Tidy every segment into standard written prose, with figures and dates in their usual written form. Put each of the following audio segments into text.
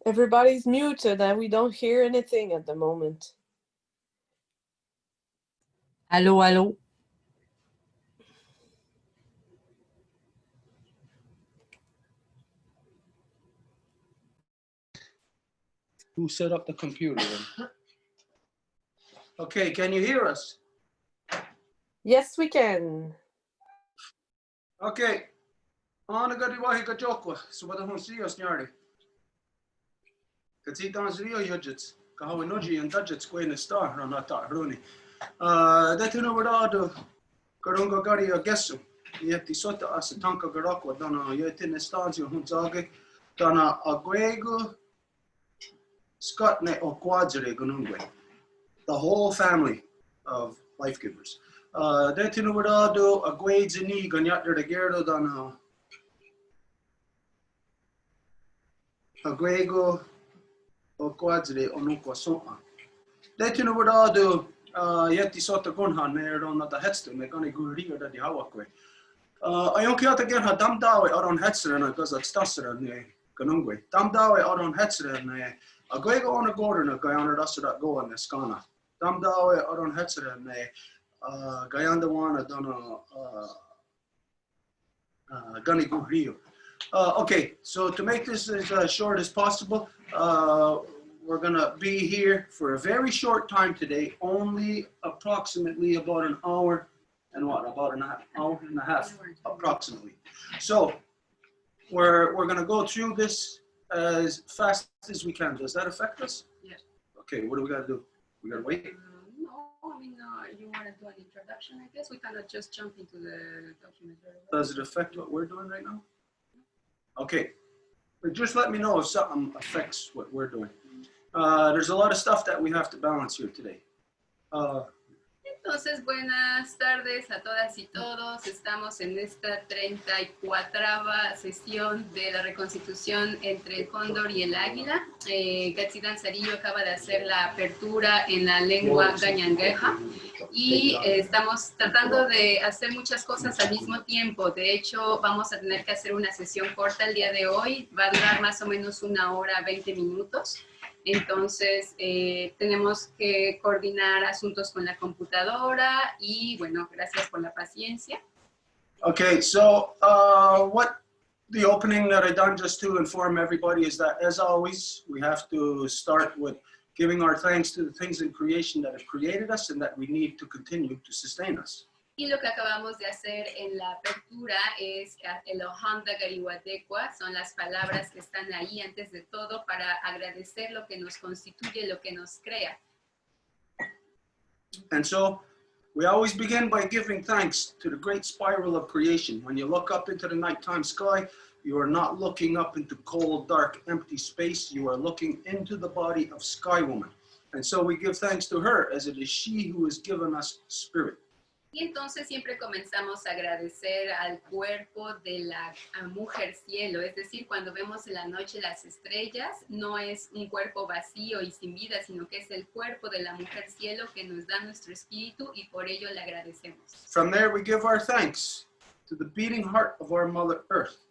Everybody's muted and we don't hear anything at the moment. Allô, allô? Who set up the computer? Okay, can you hear us? Yes, we can. Okay. Ana gadi wahi ka jokwa. So wada hon serious nyardi. Kasi tan serious yojits. Ka hawi noji and budgets kwe in the star ranata hruni. That you know what do karunga gadi a gesu. Yeti sota as a tanka garakwa dana yeti nestanzi hun zage dana agwego Scotne o quadre gunungwe. The whole family of life givers. That you know what do a gwadzini ganyat de gerdo dana Agwego o quadre o nuko soa. Det you know what do yeti sota gunhan near on the headstone, they're gonna go rear that the hawakwe. I don't care again how damn dawe out on headstone because it's stasser and ganungwe. Damn dawe out on headstone and Agwego on a gordon, a guy on us that go on the scana. Damn dawe out on headstone and Guyanda one, I don't know, gonna go real. Okay, so to make this as short as possible, we're gonna be here for a very short time today, only approximately about an hour and what, about an hour and a half, approximately. So we're gonna go through this as fast as we can. Does that affect us? Yes. Okay, what do we gotta do? We gotta wait? No, I mean, you want to do an introduction, I guess. We cannot just jump into the document. Does it affect what we're doing right now? Okay, but just let me know if something affects what we're doing. There's a lot of stuff that we have to balance here today. Entonces, buenas tardes a todas y todos. Estamos en esta 34ª sesión de la Reconstitución entre el Cóndor y el Águila. Gatsidan Sarillo acaba de hacer la apertura en la lengua gañangueja y estamos tratando de hacer muchas cosas al mismo tiempo. De hecho, vamos a tener que hacer una sesión corta el día de hoy. Va a durar más o menos 1 hora 20 minutos. Entonces, tenemos que coordinar asuntos con la computadora y, bueno, gracias por la paciencia. Okay, so what the opening that I done just to inform everybody is that, as always, we have to start with giving our thanks to the things in creation that have created us and that we need to continue to sustain us. Y lo que acabamos de hacer en la apertura es el Ohanda Gariwatekwa, son las palabras que están ahí antes de todo para agradecer lo que nos constituye, lo que nos crea. And so we always begin by giving thanks to the great spiral of creation. When you look up into the nighttime sky, you are not looking up into cold, dark, empty space. You are looking into the body of Sky Woman. And so we give thanks to her, as it is she who has given us spirit. Y entonces siempre comenzamos a agradecer al cuerpo de la mujer cielo, es decir, cuando vemos en la noche las estrellas, no es un cuerpo vacío y sin vida, sino que es el cuerpo de la mujer cielo que nos da nuestro espíritu y por ello le agradecemos. From there we give our thanks to the beating heart of our Mother Earth,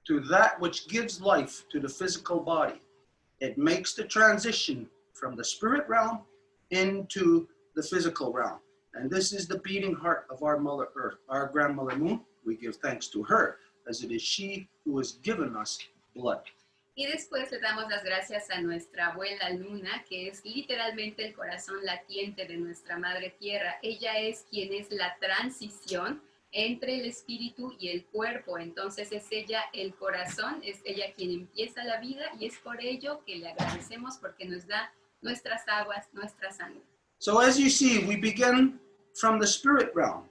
to that which gives life to the physical body. It makes the transition from the spirit realm into the physical realm. And this is the beating heart of our Mother Earth, our grandmother Moon. We give thanks to her, as it is she who has given us blood. Y después le damos las gracias a nuestra abuela Luna, que es literalmente el corazón latiente de nuestra madre tierra. Ella es quien es la transición entre el espíritu y el cuerpo. Entonces es ella el corazón, es ella quien empieza la vida y es por ello que le agradecemos porque nos da nuestras aguas, nuestra sangre. So as you see, we begin from the spirit realm,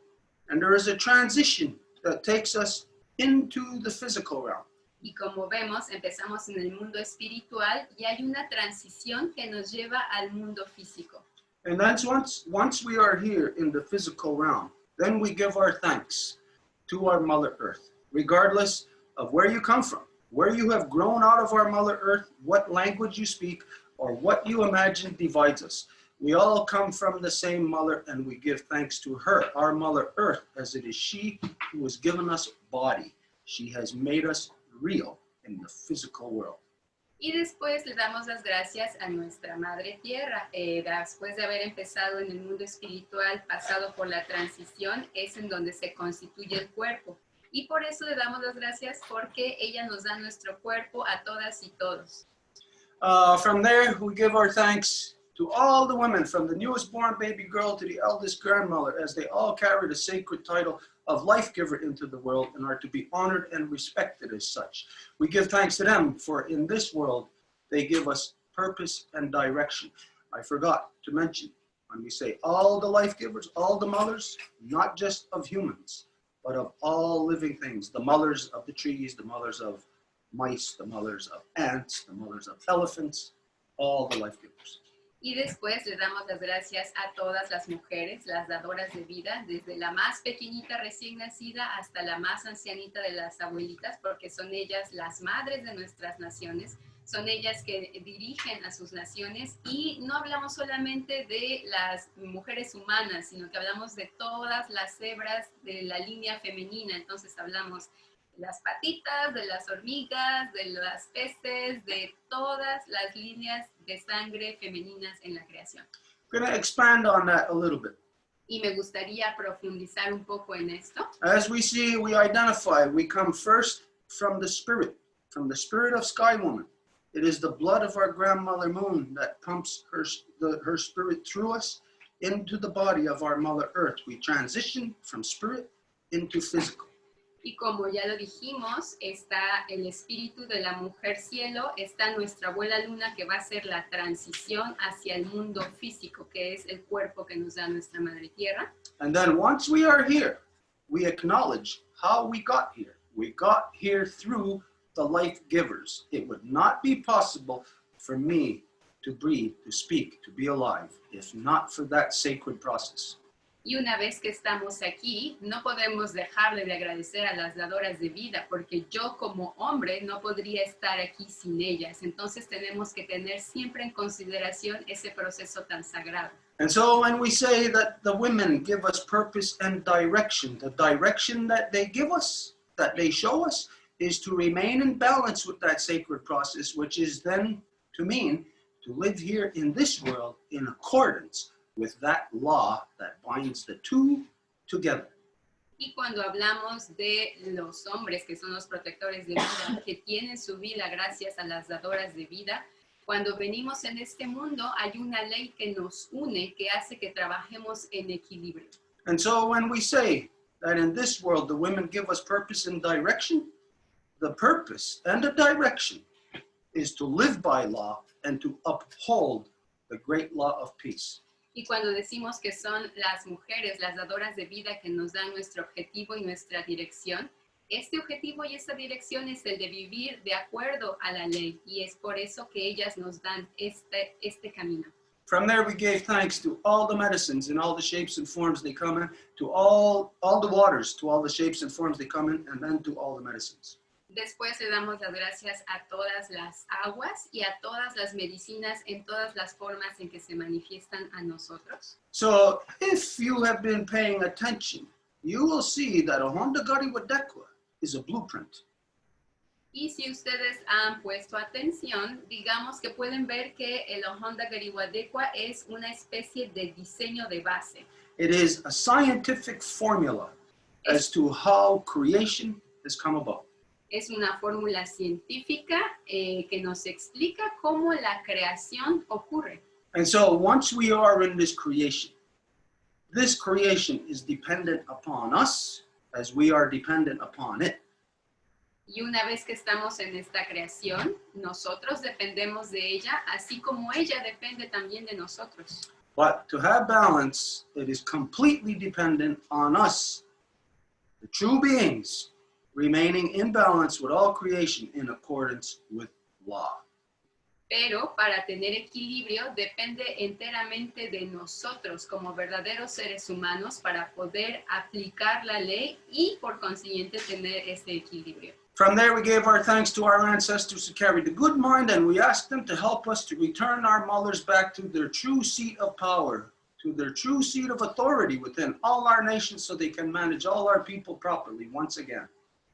and there is a transition that takes us into the physical realm. Y como vemos, empezamos en el mundo espiritual y hay una transición que nos lleva al mundo físico. And that's once we are here in the physical realm, then we give our thanks to our Mother Earth, regardless of where you come from, where you have grown out of our Mother Earth, what language you speak, or what you imagine divides us. We all come from the same mother and we give thanks to her, our Mother Earth, as it is she who has given us body. She has made us real in the physical world. Y después le damos las gracias a nuestra Madre Tierra. Después de haber empezado en el mundo espiritual, pasado por la transición, es en donde se constituye el cuerpo. Y por eso le damos las gracias porque ella nos da nuestro cuerpo a todas y todos. From there, we give our thanks to all the women, from the newest born baby girl to the eldest grandmother, as they all carry the sacred title of life giver into the world and are to be honored and respected as such. We give thanks to them, for in this world, they give us purpose and direction. I forgot to mention, when we say all the life givers, all the mothers, not just of humans, but of all living things, the mothers of the trees, the mothers of mice, the mothers of ants, the mothers of elephants, all the life givers. Y después le damos las gracias a todas las mujeres, las dadoras de vida, desde la más pequeñita recién nacida hasta la más ancianita de las abuelitas, porque son ellas las madres de nuestras naciones, son ellas que dirigen a sus naciones, y no hablamos solamente de las mujeres humanas, sino que hablamos de todas las hebras de la línea femenina. Entonces hablamos de las patitas, de las hormigas, de las peces, de todas las líneas de sangre femeninas en la creación. I'm going to expand on that a little bit. Y me gustaría profundizar un poco en esto. As we see, we identify, we come first from the spirit of Sky Woman. It is the blood of our grandmother Moon that pumps her spirit through us into the body of our Mother Earth. We transition from spirit into physical. Y como ya lo dijimos, está el espíritu de la mujer cielo, está nuestra abuela luna que va a hacer la transición hacia el mundo físico, que es el cuerpo que nos da nuestra madre tierra. And then once we are here, we acknowledge how we got here. We got here through the life givers. It would not be possible for me to breathe, to speak, to be alive, if not for that sacred process. Y una vez que estamos aquí, no podemos dejarle de agradecer a las dadoras de vida, porque yo como hombre no podría estar aquí sin ellas. Entonces tenemos que tener siempre en consideración ese proceso tan sagrado. And so when we say that the women give us purpose and direction, the direction that they give us, that they show us, is to remain in balance with that sacred process, which is then to mean to live here in this world in accordance with that law that binds the two together. Y cuando hablamos de los hombres que son los protectores de vida, que tienen su vida gracias a las dadoras de vida, cuando venimos en este mundo hay una ley que nos une, que hace que trabajemos en equilibrio. And so when we say that in this world the women give us purpose and direction, the purpose and the direction is to live by law and to uphold the great law of peace. Y cuando decimos que son las mujeres, las dadoras de vida, que nos dan nuestro objetivo y nuestra dirección, este objetivo y esta dirección es el de vivir de acuerdo a la ley, y es por eso que ellas nos dan este camino. From there we gave thanks to all the medicines in all the shapes and forms they come in, to all the waters, to all the shapes and forms they come in, and then to all the medicines. Después le damos las gracias a todas las aguas y a todas las medicinas en todas las formas en que se manifiestan a nosotros. So if you have been paying attention, you will see that a Honda Gari Wadekwa is a blueprint. Y si ustedes han puesto atención, digamos que pueden ver que el Honda Gariwadekwa es una especie de diseño de base. It is a scientific formula as to how creation has come about. Es una fórmula científica que nos explica cómo la creación ocurre. And so once we are in this creation is dependent upon us as we are dependent upon it. Y una vez que estamos en esta creación, nosotros dependemos de ella, así como ella depende también de nosotros. But to have balance, it is completely dependent on us, the true beings, remaining in balance with all creation in accordance with law. Pero para tener equilibrio depende enteramente de nosotros como verdaderos seres humanos para poder aplicar la ley y por consiguiente tener este equilibrio. From there, we gave our thanks to our ancestors who carried the good mind, and we asked them to help us to return our mothers back to their true seat of power, to their true seat of authority within all our nations so they can manage all our people properly once again.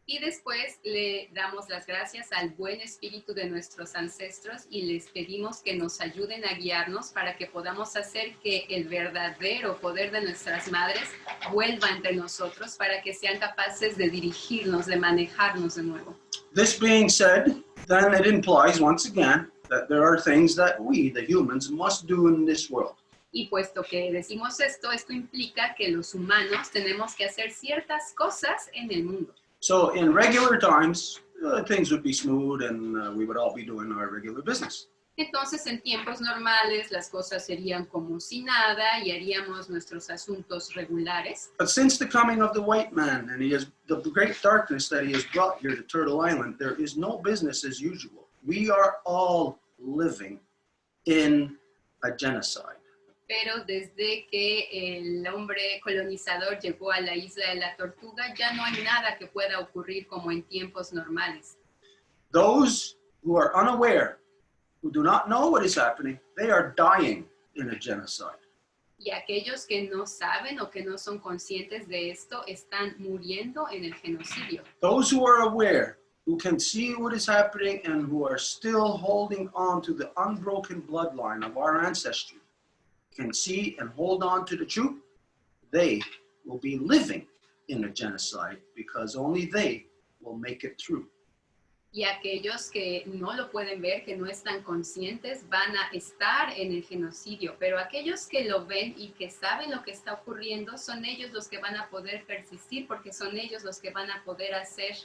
Y después le damos las gracias al buen espíritu de nuestros ancestros y les pedimos que nos ayuden a guiarnos para que podamos hacer que el verdadero poder de nuestras madres vuelva entre nosotros para que sean capaces de dirigirnos, de manejarnos de nuevo. This being said, then it implies once again that there are things that we, the humans, must do in this world. Y puesto que decimos esto, esto implica que los humanos tenemos que hacer ciertas cosas en el mundo. So in regular times, things would be smooth and we would all be doing our regular business. Entonces, en tiempos normales, las cosas serían como si nada y haríamos nuestros asuntos regulares. But since the coming of the white man and the great darkness that he has brought here to Turtle Island, there is no business as usual. We are all living in a genocide. Pero desde que el hombre colonizador llegó a la isla de la Tortuga, ya no hay nada que pueda ocurrir como en tiempos normales. Those who are unaware, who do not know what is happening, they are dying in a genocide. Y aquellos que no saben o que no son conscientes de esto están muriendo en el genocidio. Those who are aware, who can see what is happening and who are still holding on to the unbroken bloodline of our ancestry, can see and hold on to the truth, they will be living in a genocide because only they will make it through. Y aquellos que no lo pueden ver, que no están conscientes, van a estar en el genocidio. Pero aquellos que lo ven y que saben lo que está ocurriendo, son ellos los que van a poder persistir, porque son ellos los que van a poder hacer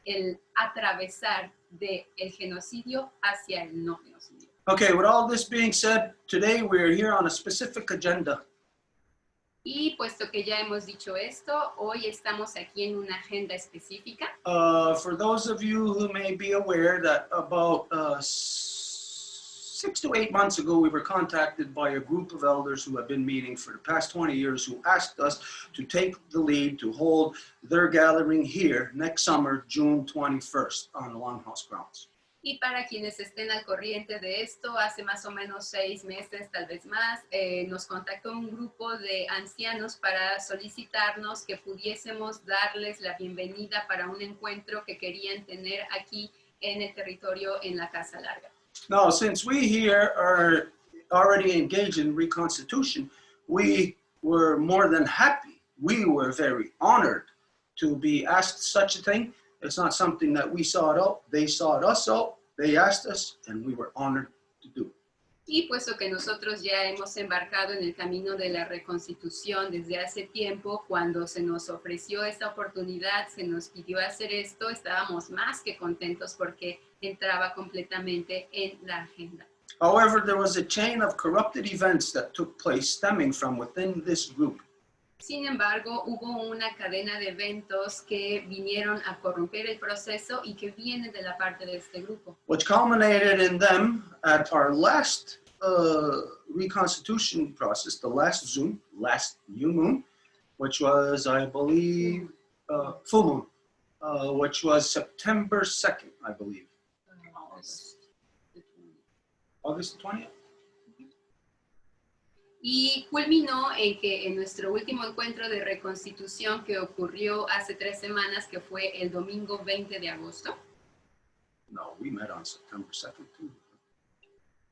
el atravesar del genocidio hacia el no genocidio. Okay, with all this being said, today we are here on a specific agenda. Y puesto que ya hemos dicho esto, hoy estamos aquí en una agenda específica. For those of you who may be aware that about 6 to 8 months ago, we were contacted by a group of elders who have been meeting for the past 20 years who asked us to take the lead to hold their gathering here next summer, June 21st, on the Longhouse grounds. Y para quienes estén al corriente de esto, hace más o menos 6 meses, tal vez más, nos contactó un grupo de ancianos para solicitarnos que pudiésemos darles la bienvenida para un encuentro que querían tener aquí en el territorio en la Casa Larga. Now, since we here are already engaged in Reconstitution, we were more than happy. We were very honored to be asked such a thing. It's not something that we sought out. They sought us out. They asked us, and we were honored to do it. Y puesto que nosotros ya hemos embarcado en el camino de la reconstitución desde hace tiempo, cuando se nos ofreció esta oportunidad, se nos pidió hacer esto, estábamos más que contentos porque entraba completamente en la agenda. However, there was a chain of corrupted events that took place stemming from within this group. Sin embargo, hubo una cadena de eventos que vinieron a corromper el proceso y que vienen de la parte de este grupo. Which culminated in them at our last reconstitution process, the last Zoom, last new moon, which was, I believe, full moon, which was September 2nd, I believe. August 20th? Y culminó en que en nuestro último encuentro de reconstitución que ocurrió hace 3 semanas, que fue el domingo 20 de agosto. No, we met on September 2nd too.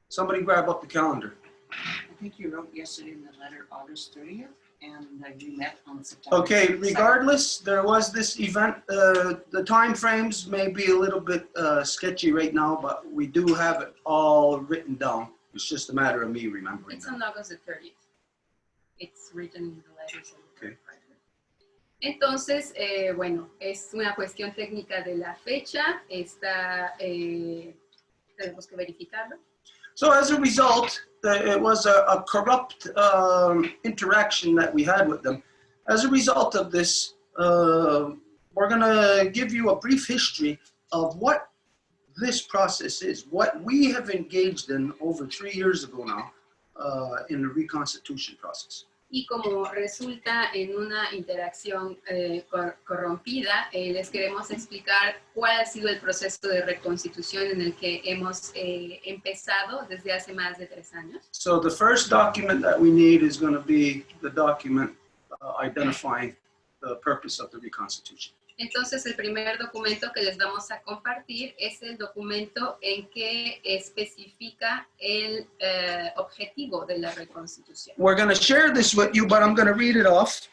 Somebody grab up the calendar. I think you wrote yesterday in the letter August 30th, and you met on September. Okay, regardless, there was this event. The time frames may be a little bit sketchy right now, but we do have it all written down. It's just a matter of me remembering. It's on August the 30th. It's written in the letters. Okay. Entonces, bueno, es una cuestión técnica de la fecha. Tenemos que verificarlo. So as a result, it was a corrupt interaction that we had with them. As a result of this, we're going to give you a brief history of what this process is, what we have engaged in over 3 years ago now in the reconstitution process. Y como resulta en una interacción corrompida, les queremos explicar cuál ha sido el proceso de reconstitución en el que hemos empezado desde hace más de 3 años. So the first document that we need is going to be the document identifying the purpose of the reconstitution. Entonces, el primer documento que les vamos a compartir es el documento en que especifica el objetivo de la Reconstitución. We're going to share this with you, but I'm going to read it off.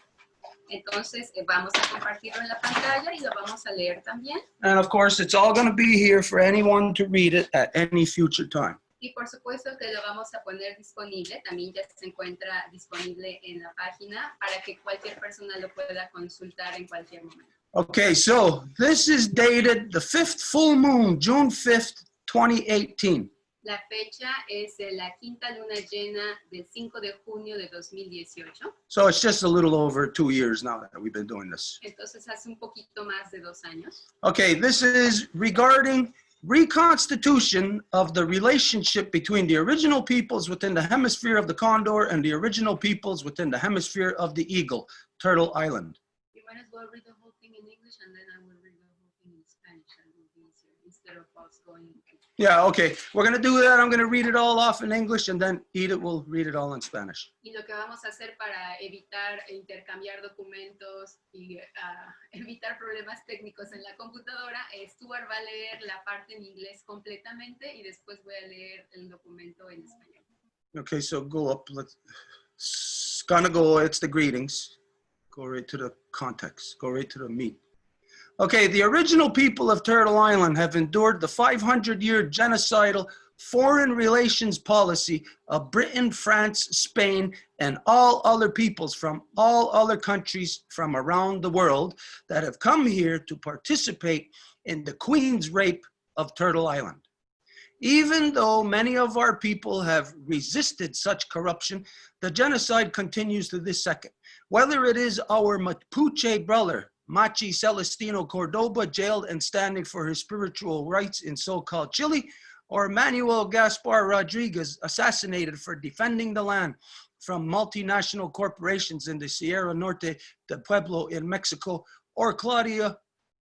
Entonces, vamos a compartirlo en la pantalla y lo vamos a leer también. And of course, it's all going to be here for anyone to read it at any future time. Y por supuesto que lo vamos a poner disponible, también ya se encuentra disponible en la página para que cualquier persona lo pueda consultar en cualquier momento. Okay, so this is dated the 5th full moon, June 5th, 2018. La fecha es la quinta luna llena del 5 de junio de 2018. So it's just a little over 2 years now that we've been doing this. Entonces hace un poquito más de 2 años. Okay, this is regarding reconstitution of the relationship between the original peoples within the hemisphere of the Condor and the original peoples within the hemisphere of the Eagle, Turtle Island. You might as well read the whole thing in English and then I will read the whole thing in Spanish. It will be easier instead of us going. Yeah, okay. We're going to do that. I'm going to read it all off in English and then Edith will read it all in Spanish. Y lo que vamos a hacer para evitar intercambiar documentos y evitar problemas técnicos en la computadora es Stuart va a leer la parte en inglés completamente y después voy a leer el documento en español. Okay, so go up. It's gonna go, it's the greetings. Go right to the context. Go right to the meat. Okay, the original people of Turtle Island have endured the 500-year genocidal foreign relations policy of Britain, France, Spain, and all other peoples from all other countries from around the world that have come here to participate in the Queen's rape of Turtle Island. Even though many of our people have resisted such corruption, the genocide continues to this second. Whether it is our Mapuche brother, Machi Celestino Cordoba, jailed and standing for his spiritual rights in so-called Chile, or Manuel Gaspar Rodriguez, assassinated for defending the land from multinational corporations in the Sierra Norte de Pueblo in Mexico, or Claudia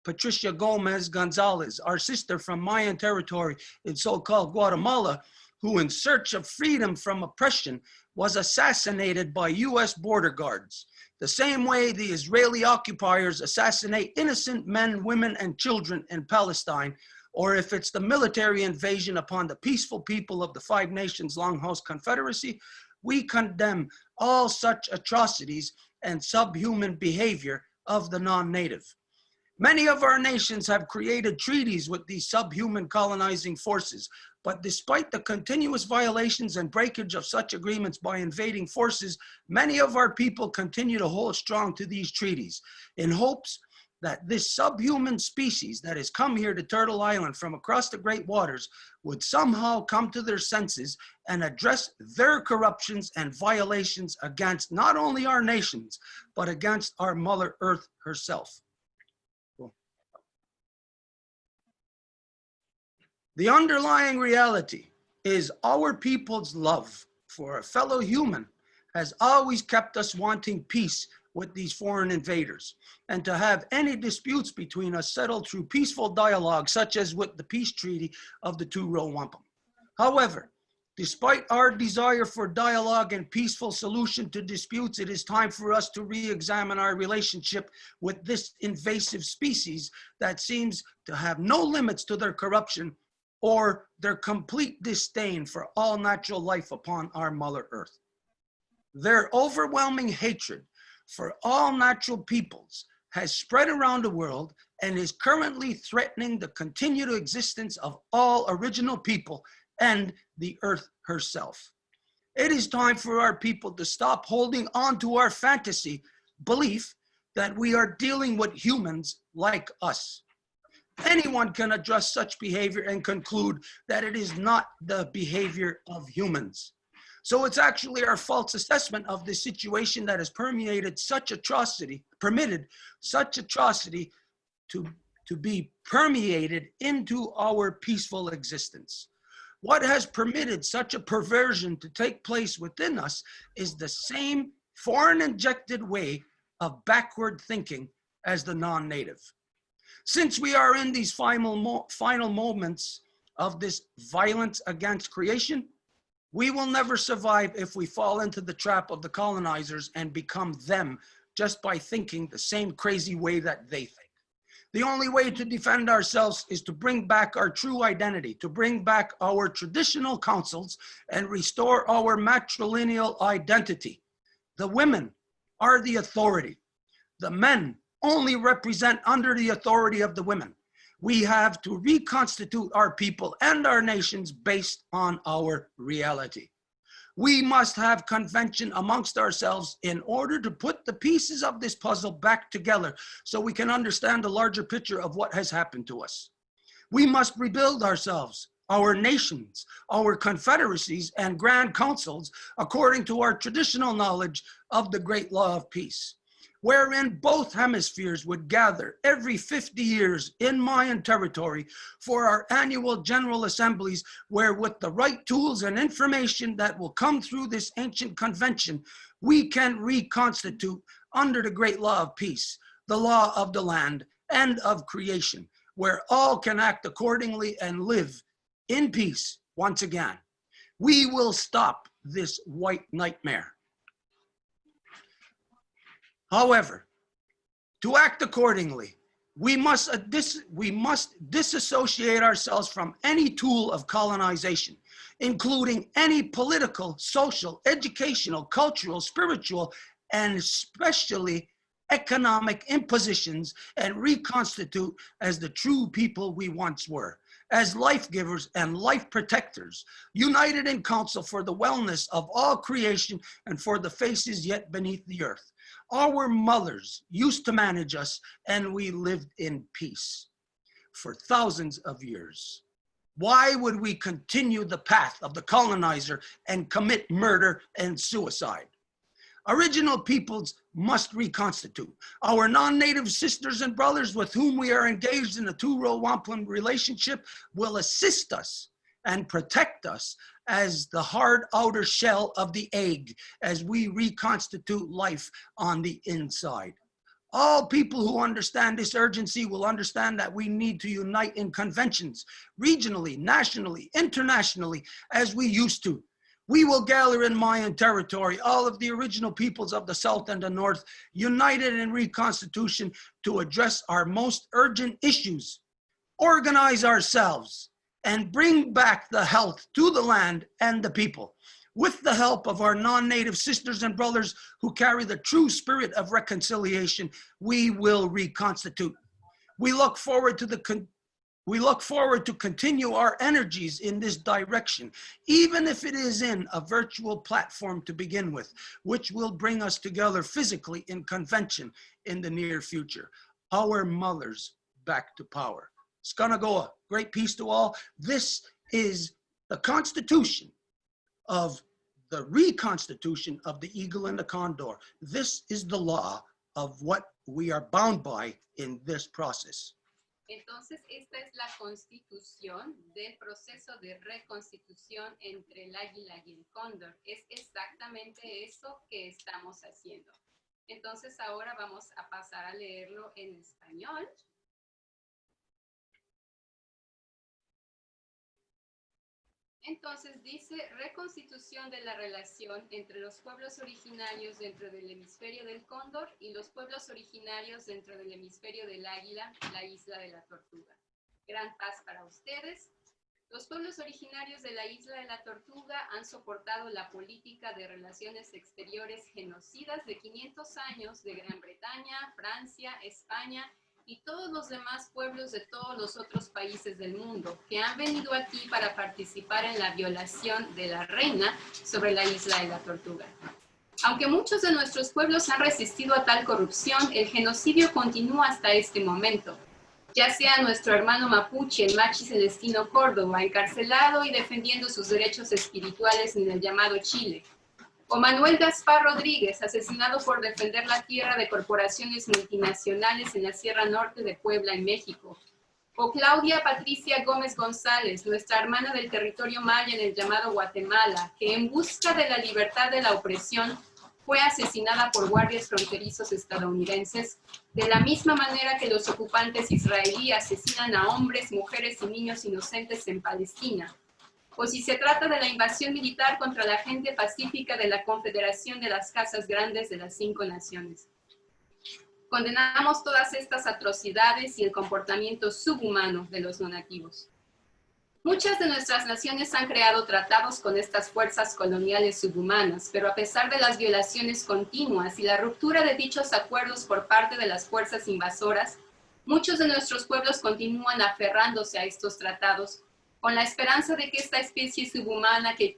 Patricia Gomez Gonzalez, our sister from Mayan territory in so-called Guatemala, who in search of freedom from oppression was assassinated by US border guards. The same way the Israeli occupiers assassinate innocent men, women, and children in Palestine, or if it's the military invasion upon the peaceful people of the Five Nations Longhouse Confederacy, we condemn all such atrocities and subhuman behavior of the non-native. Many of our nations have created treaties with these subhuman colonizing forces, but despite the continuous violations and breakage of such agreements by invading forces, many of our people continue to hold strong to these treaties in hopes that this subhuman species that has come here to Turtle Island from across the great waters would somehow come to their senses and address their corruptions and violations against not only our nations, but against our Mother Earth herself. The underlying reality is our people's love for a fellow human has always kept us wanting peace with these foreign invaders, and to have any disputes between us settled through peaceful dialogue, such as with the peace treaty of the two-row wampum. However, despite our desire for dialogue and peaceful solution to disputes, it is time for us to re-examine our relationship with this invasive species that seems to have no limits to their corruption or their complete disdain for all natural life upon our Mother Earth. Their overwhelming hatred for all natural peoples has spread around the world and is currently threatening the continued existence of all original people and the earth herself. It is time for our people to stop holding on to our fantasy belief that we are dealing with humans like us. Anyone can address such behavior and conclude that it is not the behavior of humans. So it's actually our false assessment of the situation that has permeated such atrocity, permitted such atrocity to be permeated into our peaceful existence. What has permitted such a perversion to take place within us is the same foreign injected way of backward thinking as the non-native. Since we are in these final moments of this violence against creation, we will never survive if we fall into the trap of the colonizers and become them just by thinking the same crazy way that they think. The only way to defend ourselves is to bring back our true identity, to bring back our traditional councils and restore our matrilineal identity. The women are the authority. The men only represent under the authority of the women. We have to reconstitute our people and our nations based on our reality. We must have convention amongst ourselves in order to put the pieces of this puzzle back together so we can understand the larger picture of what has happened to us. We must rebuild ourselves, our nations, our confederacies and grand councils according to our traditional knowledge of the great law of peace, wherein both hemispheres would gather every 50 years in Mayan territory for our annual general assemblies, where with the right tools and information that will come through this ancient convention, we can reconstitute under the great law of peace, the law of the land and of creation, where all can act accordingly and live in peace once again. We will stop this white nightmare. However, to act accordingly, we must disassociate ourselves from any tool of colonization, including any political, social, educational, cultural, spiritual, and especially economic impositions, and reconstitute as the true people we once were, as life givers and life protectors, united in counsel for the wellness of all creation and for the faces yet beneath the earth. Our mothers used to manage us, and we lived in peace for thousands of years. Why would we continue the path of the colonizer and commit murder and suicide? Original peoples must reconstitute. Our non-native sisters and brothers with whom we are engaged in a two-row wampum relationship will assist us and protect us as the hard outer shell of the egg as we reconstitute life on the inside. All people who understand this urgency will understand that we need to unite in conventions, regionally, nationally, internationally, as we used to. We will gather in Mayan territory all of the original peoples of the South and the North, united in reconstitution to address our most urgent issues, organize ourselves, and bring back the health to the land and the people. With the help of our non-native sisters and brothers who carry the true spirit of reconciliation, we will reconstitute. We look forward to continue our energies in this direction, even if it is in a virtual platform to begin with, which will bring us together physically in convention in the near future. Our mothers back to power. Skanagoa, great peace to all. This is the Constitution of the reconstitution of the eagle and the condor. This is the law of what we are bound by in this process. Entonces, esta es la constitución del proceso de reconstitución entre el águila y el cóndor. Es exactamente eso que estamos haciendo. Entonces, ahora vamos a pasar a leerlo en español. Entonces dice, reconstitución de la relación entre los pueblos originarios dentro del hemisferio del cóndor y los pueblos originarios dentro del hemisferio del águila, la isla de la tortuga. Gran paz para ustedes. Los pueblos originarios de la isla de la tortuga han soportado la política de relaciones exteriores genocidas de 500 años de Gran Bretaña, Francia, España y todos los demás pueblos de todos los otros países del mundo que han venido aquí para participar en la violación de la reina sobre la isla de la tortuga. Aunque muchos de nuestros pueblos han resistido a tal corrupción, el genocidio continúa hasta este momento. Ya sea nuestro hermano mapuche, el Machi Celestino Córdoba, encarcelado y defendiendo sus derechos espirituales en el llamado Chile, o Manuel Gaspar Rodríguez, asesinado por defender la tierra de corporaciones multinacionales en la Sierra Norte de Puebla, en México. O Claudia Patricia Gómez González, nuestra hermana del territorio maya en el llamado Guatemala, que en busca de la libertad de la opresión fue asesinada por guardias fronterizos estadounidenses, de la misma manera que los ocupantes israelíes asesinan a hombres, mujeres y niños inocentes en Palestina. O si se trata de la invasión militar contra la gente pacífica de la Confederación de las Casas Grandes de las 5 Naciones. Condenamos todas estas atrocidades y el comportamiento subhumano de los no nativos. Muchas de nuestras naciones han creado tratados con estas fuerzas coloniales subhumanas, pero a pesar de las violaciones continuas y la ruptura de dichos acuerdos por parte de las fuerzas invasoras, muchos de nuestros pueblos continúan aferrándose a estos tratados con la esperanza de que esta especie subhumana que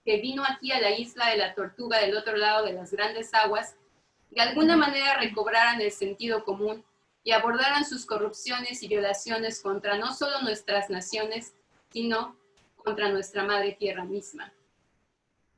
vino aquí a la isla de la Tortuga del otro lado de las grandes aguas, de alguna manera recobraran el sentido común y abordaran sus corrupciones y violaciones contra no solo nuestras naciones, sino contra nuestra madre tierra misma.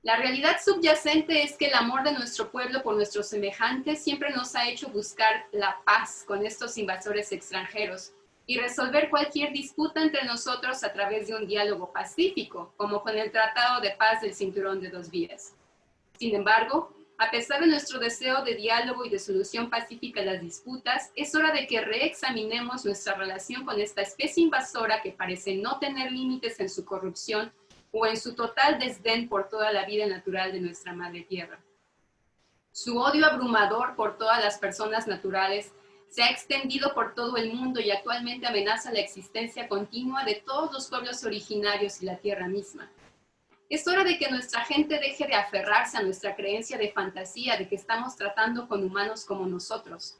La realidad subyacente es que el amor de nuestro pueblo por nuestros semejantes siempre nos ha hecho buscar la paz con estos invasores extranjeros y resolver cualquier disputa entre nosotros a través de un diálogo pacífico, como con el Tratado de Paz del Cinturón de Dos Vías. Sin embargo, a pesar de nuestro deseo de diálogo y de solución pacífica a las disputas, es hora de que reexaminemos nuestra relación con esta especie invasora que parece no tener límites en su corrupción o en su total desdén por toda la vida natural de nuestra madre tierra. Su odio abrumador por todas las personas naturales se ha extendido por todo el mundo y actualmente amenaza la existencia continua de todos los pueblos originarios y la tierra misma. Es hora de que nuestra gente deje de aferrarse a nuestra creencia de fantasía de que estamos tratando con humanos como nosotros.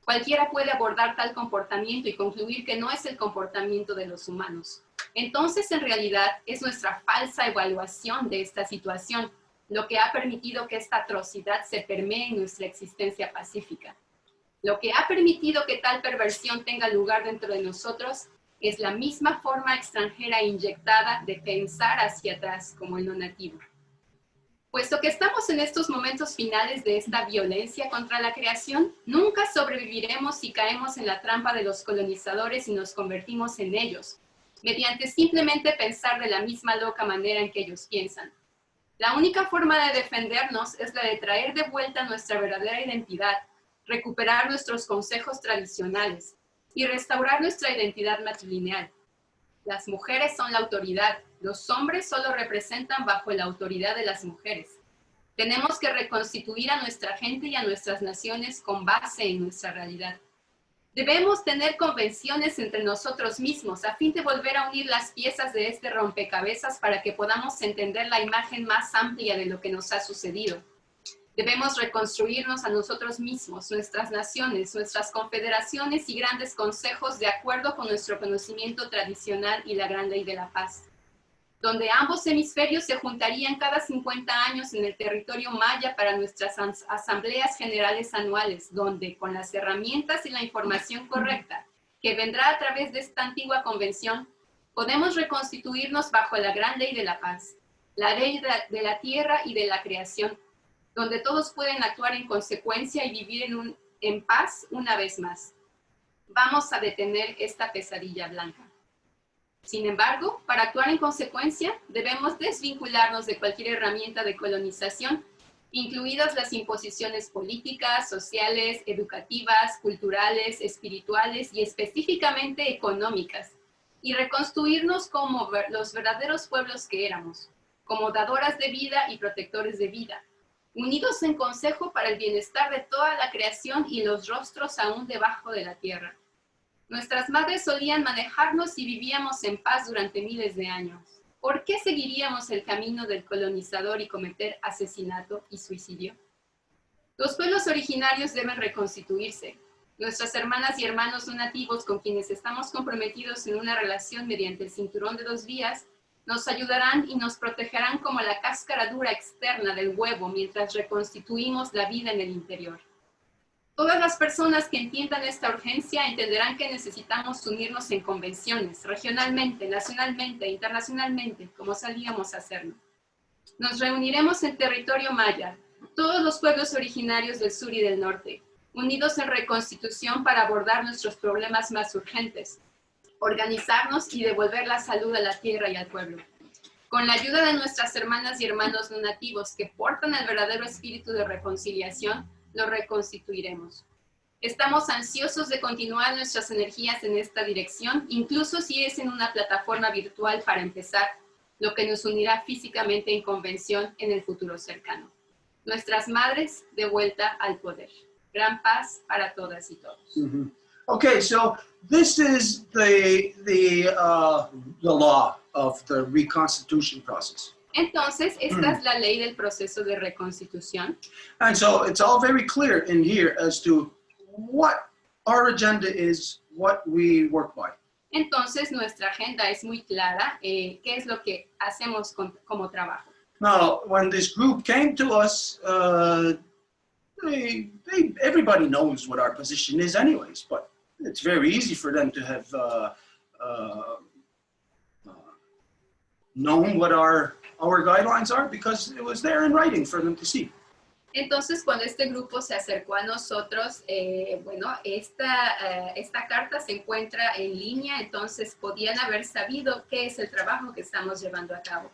Cualquiera puede abordar tal comportamiento y concluir que no es el comportamiento de los humanos. Entonces, en realidad, es nuestra falsa evaluación de esta situación lo que ha permitido que esta atrocidad se permee en nuestra existencia pacífica. Lo que ha permitido que tal perversión tenga lugar dentro de nosotros es la misma forma extranjera inyectada de pensar hacia atrás como el no nativo. Puesto que estamos en estos momentos finales de esta violencia contra la creación, nunca sobreviviremos si caemos en la trampa de los colonizadores y nos convertimos en ellos, mediante simplemente pensar de la misma loca manera en que ellos piensan. La única forma de defendernos es la de traer de vuelta nuestra verdadera identidad, recuperar nuestros consejos tradicionales y restaurar nuestra identidad matrilineal. Las mujeres son la autoridad, los hombres solo representan bajo la autoridad de las mujeres. Tenemos que reconstituir a nuestra gente y a nuestras naciones con base en nuestra realidad. Debemos tener convenciones entre nosotros mismos a fin de volver a unir las piezas de este rompecabezas para que podamos entender la imagen más amplia de lo que nos ha sucedido. Debemos reconstruirnos a nosotros mismos, nuestras naciones, nuestras confederaciones y grandes consejos de acuerdo con nuestro conocimiento tradicional y la gran ley de la paz, donde ambos hemisferios se juntarían cada 50 años en el territorio maya para nuestras asambleas generales anuales, donde con las herramientas y la información correcta que vendrá a través de esta antigua convención, podemos reconstituirnos bajo la gran ley de la paz, la ley de la tierra y de la creación, donde todos pueden actuar en consecuencia y vivir en paz una vez más. Vamos a detener esta pesadilla blanca. Sin embargo, para actuar en consecuencia, debemos desvincularnos de cualquier herramienta de colonización, incluidas las imposiciones políticas, sociales, educativas, culturales, espirituales y específicamente económicas, y reconstruirnos como los verdaderos pueblos que éramos, como dadoras de vida y protectores de vida, unidos en consejo para el bienestar de toda la creación y los rostros aún debajo de la tierra. Nuestras madres solían manejarnos y vivíamos en paz durante miles de años. ¿Por qué seguiríamos el camino del colonizador y cometer asesinato y suicidio? Los pueblos originarios deben reconstituirse. Nuestras hermanas y hermanos no nativos con quienes estamos comprometidos en una relación mediante el cinturón de dos vías nos ayudarán y nos protegerán como la cáscara dura externa del huevo mientras reconstituimos la vida en el interior. Todas las personas que entiendan esta urgencia entenderán que necesitamos unirnos en convenciones, regionalmente, nacionalmente e internacionalmente, como solíamos hacerlo. Nos reuniremos en territorio maya, todos los pueblos originarios del sur y del norte, unidos en reconstitución para abordar nuestros problemas más urgentes, organizarnos y devolver la salud a la tierra y al pueblo. Con la ayuda de nuestras hermanas y hermanos no nativos que portan el verdadero espíritu de reconciliación, lo reconstituiremos. Estamos ansiosos de continuar nuestras energías en esta dirección, incluso si es en una plataforma virtual para empezar, lo que nos unirá físicamente en convención en el futuro cercano. Nuestras madres de vuelta al poder. Gran paz para todas y todos. Mhm. Okay, so this is the law of the Reconstitution process. Entonces, esta es la ley del proceso de reconstitución. And so it's all very clear in here as to what our agenda is, what we work by. Entonces, nuestra agenda es muy clara, qué es lo que hacemos como trabajo. Now, when this group came to us, everybody knows what our position is anyways, but it's very easy for them to have known what our guidelines are because it was there in writing for them to see. Entonces, cuando este grupo se acercó a nosotros, bueno, esta carta se encuentra en línea, entonces podían haber sabido qué es el trabajo que estamos llevando a cabo.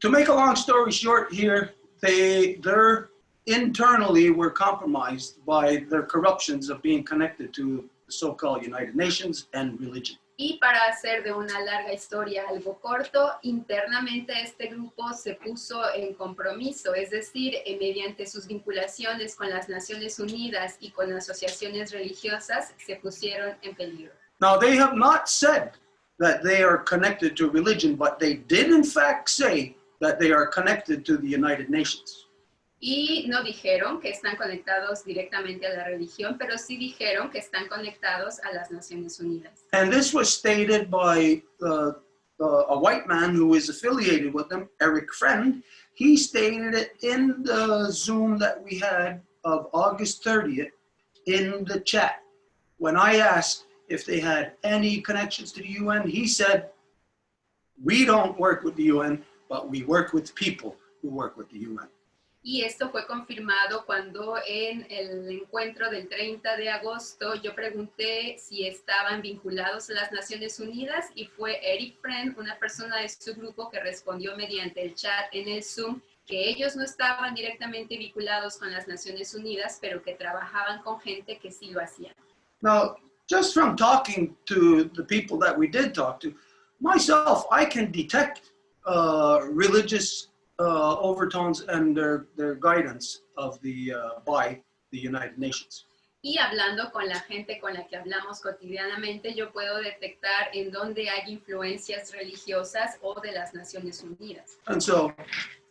To make a long story short here, they're internally were compromised by their corruptions of being connected to the so-called United Nations and religion. Y para hacer de una larga historia algo corto, internamente este grupo se puso en compromiso, es decir, mediante sus vinculaciones con las Naciones Unidas y con asociaciones religiosas, se pusieron en peligro. Now, they have not said that they are connected to religion, but they did in fact say that they are connected to the United Nations. Y no dijeron que están conectados directamente a la religión, pero sí dijeron que están conectados a las Naciones Unidas. And this was stated by a white man who is affiliated with them, Eric Friend. He stated it in the Zoom that we had of August 30th in the chat. When I asked if they had any connections to the UN, he said, we don't work with the UN, but we work with people who work with the UN. Y esto fue confirmado cuando en el encuentro del 30 de agosto yo pregunté si estaban vinculados a las Naciones Unidas y fue Eric Friend, una persona de su grupo, que respondió mediante el chat en el Zoom que ellos no estaban directamente vinculados con las Naciones Unidas, pero que trabajaban con gente que sí lo hacía. Now, just from talking to the people that we did talk to, myself, I can detect religious overtones and their guidance of by the United Nations. Y hablando con la gente con la que hablamos cotidianamente, yo puedo detectar en dónde hay influencias religiosas o de las Naciones Unidas. And so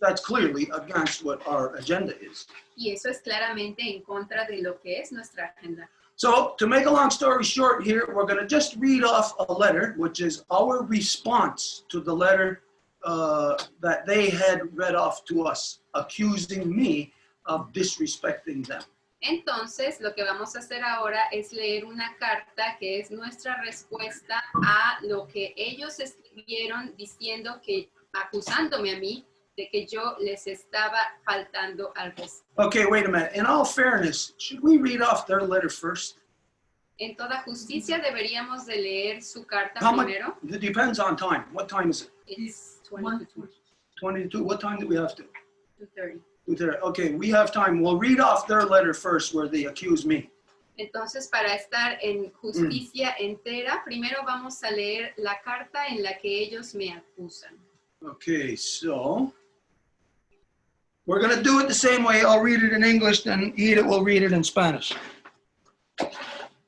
that's clearly against what our agenda is. Y eso es claramente en contra de lo que es nuestra agenda. So to make a long story short here, we're going to just read off a letter, which is our response to the letter that they had read off to us, accusing me of disrespecting them. Entonces, lo que vamos a hacer ahora es leer una carta que es nuestra respuesta a lo que ellos escribieron diciendo que, acusándome a mí de que yo les estaba faltando al respeto. Okay, wait a minute. In all fairness, should we read off their letter first? En toda justicia deberíamos de leer su carta How much? primero. It depends on time. What time is it? It's 20 to 22. What time do we have to? 2:30. 2:30. Okay, we have time. We'll read off their letter first where they accuse me. Entonces, para estar en justicia entera, primero vamos a leer la carta en la que ellos me acusan. Okay, so we're going to do it the same way. I'll read it in English, then Edith will read it in Spanish.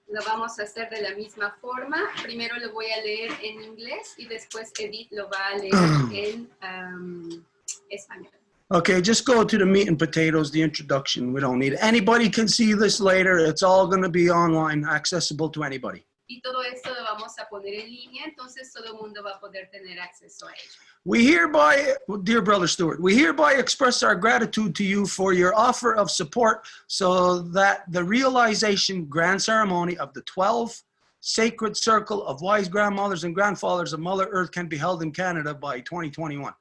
Lo vamos a hacer de la misma forma. Primero lo voy a leer en inglés y después Edith lo va a leer en español. Okay, just go to the meat and potatoes, the introduction. We don't need it. Anybody can see this later. It's all going to be online, accessible to anybody. Y todo esto lo vamos a poner en línea, entonces todo el mundo va a poder tener acceso a ello. We hereby, dear Brother Stewart, we hereby express our gratitude to you for your offer of support so that the realization grand ceremony of the 12th Sacred Circle of Wise Grandmothers and Grandfathers of Mother Earth can be held in Canada by 2021.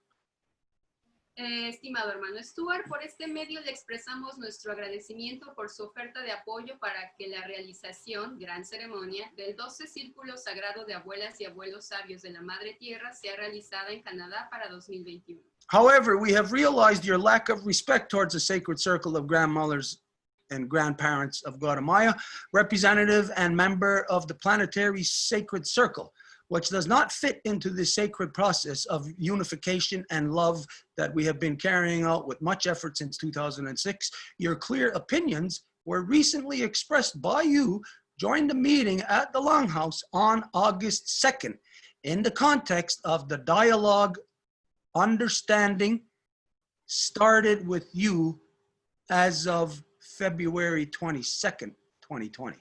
Estimado hermano Stuart, por este medio le expresamos nuestro agradecimiento por su oferta de apoyo para que la realización, gran ceremonia, del 12 Círculo Sagrado de Abuelas y Abuelos Sabios de la Madre Tierra sea realizada en Canadá para 2021. However, we have realized your lack of respect towards the sacred circle of grandmothers and grandparents of Guatemala, representative and member of the Planetary Sacred Circle. which does not fit into the sacred process of unification and love that we have been carrying out with much effort since 2006. Your clear opinions were recently expressed by you during the meeting at the Longhouse on August 2nd in the context of the dialogue understanding started with you as of February 22nd, 2020.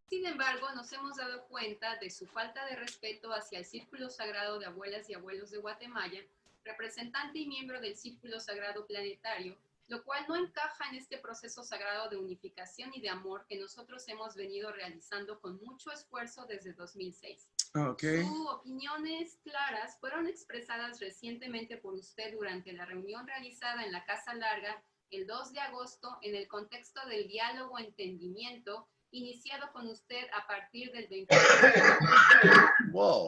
Sin embargo, nos hemos dado cuenta de su falta de respeto hacia el Círculo Sagrado de Abuelas y Abuelos de Guatemala, representante y miembro del Círculo Sagrado Planetario, lo cual no encaja en este proceso sagrado de unificación y de amor que nosotros hemos venido realizando con mucho esfuerzo desde 2006. Okay. Sus opiniones claras fueron expresadas recientemente por usted durante la reunión realizada en la Casa Larga el 2 de agosto en el contexto del diálogo entendimiento iniciado con usted a partir del 21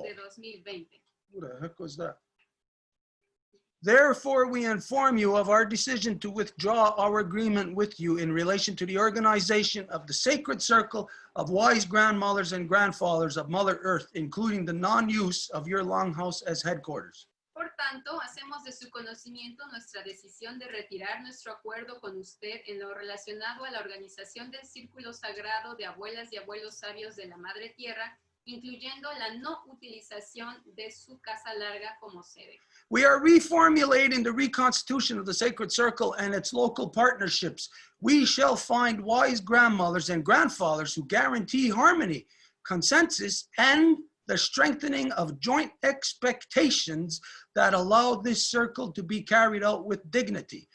de 2020. Who the heck was that? Therefore, we inform you of our decision to withdraw our agreement with you in relation to the organization of the Sacred Circle of Wise Grandmothers and Grandfathers of Mother Earth, including the non-use of your Longhouse as headquarters. Por tanto, hacemos de su conocimiento nuestra decisión de retirar nuestro acuerdo con usted en lo relacionado a la organización del Círculo Sagrado de Abuelas y Abuelos Sabios de la Madre Tierra, incluyendo la no utilización de su Casa Larga como sede. We are reformulating the Reconstitution of the Sacred Circle and its local partnerships. We shall find wise grandmothers and grandfathers who guarantee harmony, consensus, and the strengthening of joint expectations that allow this circle to be carried out with dignity.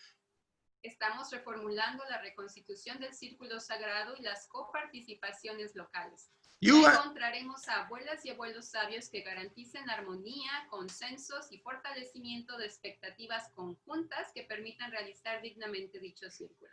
Estamos reformulando la reconstitución del Círculo Sagrado y las coparticipaciones locales. Encontraremos a abuelas y abuelos sabios que garanticen armonía, consensos y fortalecimiento de expectativas conjuntas que permitan realizar dignamente dicho círculo.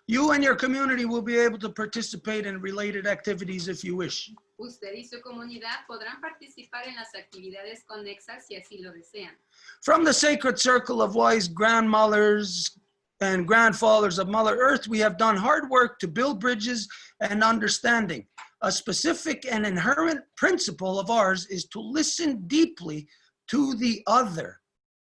You and your community will be able to participate in related activities if you wish. Usted y su comunidad podrán participar en las actividades conexas si así lo desean. From the Sacred Circle of Wise Grandmothers and Grandfathers of Mother Earth, we have done hard work to build bridges and understanding. A specific and inherent principle of ours is to listen deeply to the other.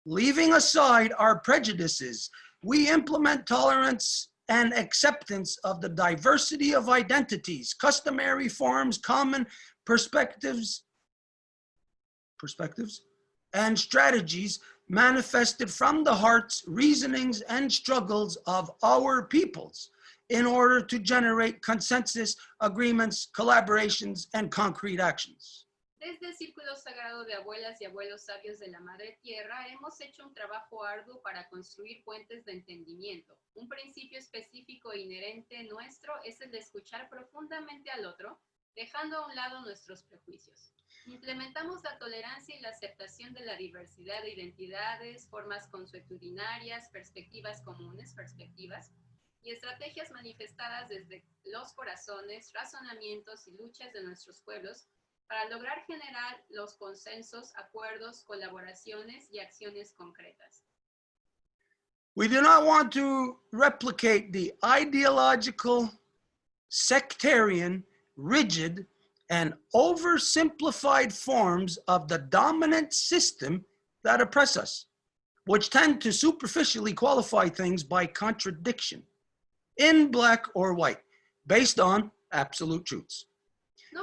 Leaving aside our prejudices, we implement tolerance and acceptance of the diversity of identities, customary forms, common perspectives, and strategies manifested from the hearts, reasonings, and struggles of our peoples in order to generate consensus, agreements, collaborations, and concrete actions. Desde el Círculo Sagrado de Abuelas y Abuelos Sabios de la Madre Tierra, hemos hecho un trabajo arduo para construir puentes de entendimiento. Un principio específico e inherente nuestro es el de escuchar profundamente al otro, dejando a un lado nuestros prejuicios. Implementamos la tolerancia y la aceptación de la diversidad de identidades, formas consuetudinarias, perspectivas comunes, y estrategias manifestadas desde los corazones, razonamientos y luchas de nuestros pueblos para lograr generar los consensos, acuerdos, colaboraciones y acciones concretas. We do not want to replicate the ideological, sectarian, rigid, and oversimplified forms of the dominant system that oppress us, which tend to superficially qualify things by contradiction, in black or white, based on absolute truths. No,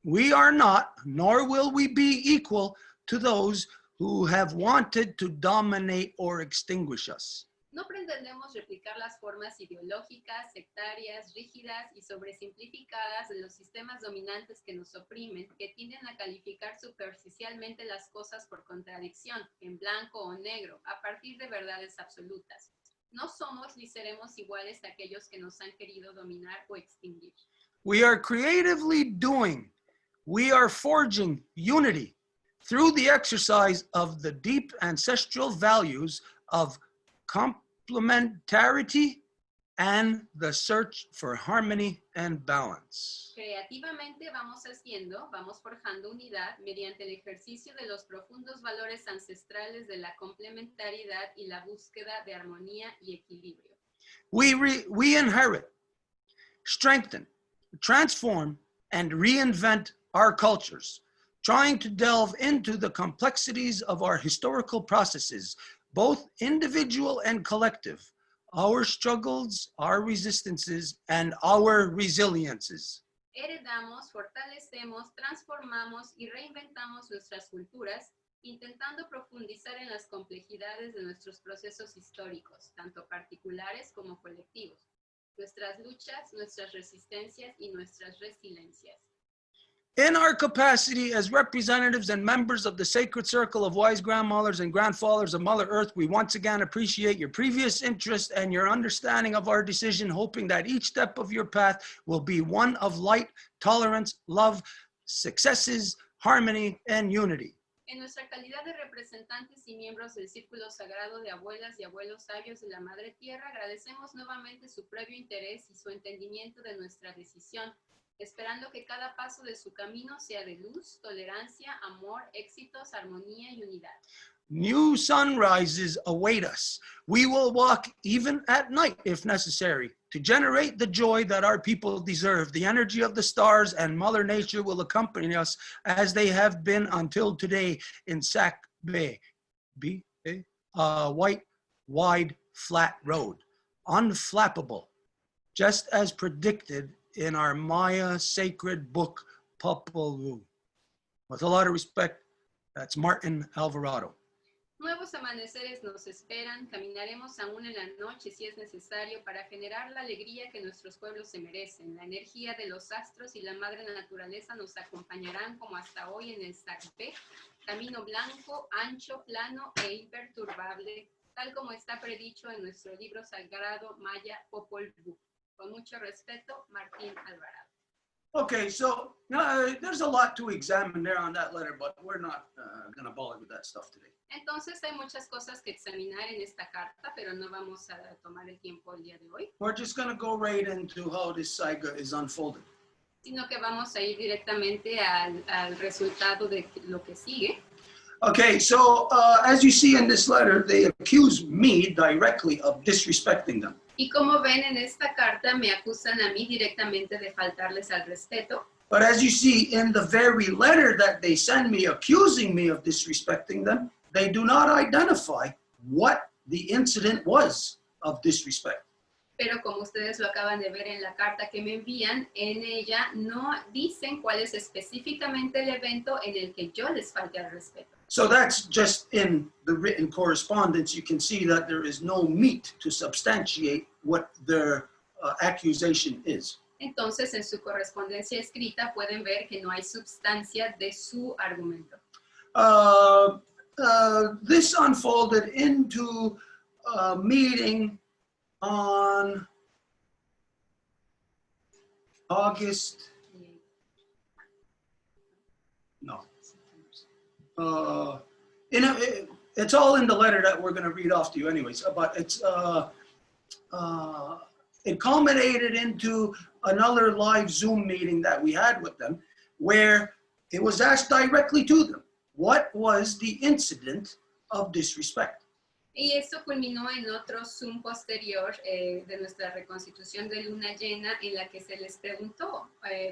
We are not, nor will we be equal to those who have wanted to dominate or extinguish us. No pretendemos replicar las formas ideológicas, sectarias, rígidas y sobresimplificadas de los sistemas dominantes que nos oprimen, que tienden a calificar superficialmente las cosas por contradicción, en blanco o negro, a partir de verdades absolutas. No somos ni seremos iguales a aquellos que nos han querido dominar o extinguir. We are creatively doing, we are forging unity through the exercise of the deep ancestral values of complementarity and the search for harmony and balance. Creativamente vamos forjando unidad mediante el ejercicio de los profundos valores ancestrales de la complementariedad y la búsqueda de armonía y equilibrio. We inherit, strengthen, transform, and reinvent our cultures trying to delve into the complexities of our historical processes, both individual and collective, our struggles, our resistances, and our resiliences. Heredamos, fortalecemos, transformamos y reinventamos nuestras culturas, intentando profundizar en las complejidades de nuestros procesos históricos, tanto particulares como colectivos, nuestras luchas, nuestras resistencias y nuestras resiliencias. In our capacity as representatives and members of the sacred circle of wise grandmothers and grandfathers of Mother Earth, we once again appreciate your previous interest and your understanding of our decision, hoping that each step of your path will be one of light, tolerance, love, successes, harmony, and unity. En nuestra calidad de representantes y miembros del Círculo Sagrado de Abuelas y Abuelos Sabios de la Madre Tierra, agradecemos nuevamente su previo interés y su entendimiento de nuestra decisión, esperando que cada paso de su camino sea de luz, tolerancia, amor, éxitos, armonía y unidad. New sunrises await us. We will walk even at night if necessary to generate the joy that our people deserve. The energy of the stars and Mother Nature will accompany us as they have been until today in Sac Bay, white, wide, flat road, unflappable, just as predicted in our Maya sacred book, Popol Vuh. With a lot of respect, that's Martin Alvarado. Nuevos amaneceres nos esperan, caminaremos aún en la noche si es necesario para generar la alegría que nuestros pueblos se merecen. La energía de los astros y la madre naturaleza nos acompañarán como hasta hoy en el Sacpé, camino blanco, ancho, plano e imperturbable, tal como está predicho en nuestro libro sagrado Maya Popol Vuh. Con mucho respeto, Martín Alvarado. Okay, so there's a lot to examine there on that letter, but we're not going to bother with that stuff today. Entonces hay muchas cosas que examinar en esta carta, pero no vamos a tomar el tiempo el día de hoy, We're just going to go right into how this saga is unfolding. sino que vamos a ir directamente al resultado de lo que sigue. Okay, so as you see in this letter, they accuse me directly of disrespecting them. Y como ven en esta carta, me acusan a mí directamente de faltarles al respeto. But as you see in the very letter that they send me accusing me of disrespecting them, they do not identify what the incident was of disrespect. Pero como ustedes lo acaban de ver en la carta que me envían, en ella no dicen cuál es específicamente el evento en el que yo les falte al respeto. So that's just in the written correspondence. You can see that there is no meat to substantiate what their accusation is. Entonces, en su correspondencia escrita pueden ver que no hay substancia de su argumento. This unfolded into a meeting on August, no. It's all in the letter that we're going to read off to you anyways, but it culminated into another live Zoom meeting that we had with them, where it was asked directly to them, what was the incident of disrespect? Y esto culminó en otro Zoom posterior de nuestra reconstitución de luna llena, en la que se les preguntó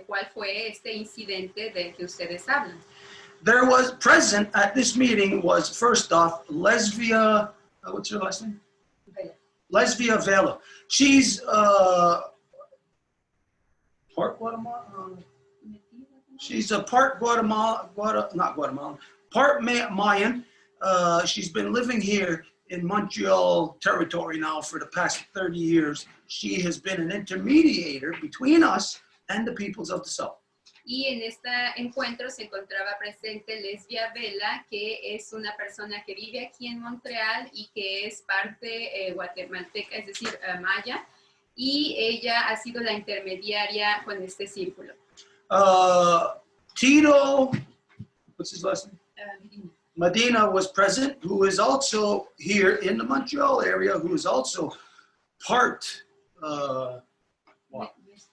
cuál fue este incidente del que ustedes hablan. There was present at this meeting was, first off, Lesbia, what's your last name? Vela. Lesbia Vela. She's part Guatemala. She's a part part Mayan. She's been living here in Montreal territory now for the past 30 years. She has been an intermediator between us and the peoples of the South. Y en este encuentro se encontraba presente Lesbia Vela, que es una persona que vive aquí en Montreal y que es parte guatemalteca, es decir, maya, y ella ha sido la intermediaria con este círculo. Tito, what's his last name? Medina was present, who is also here in the Montreal area, who is also part,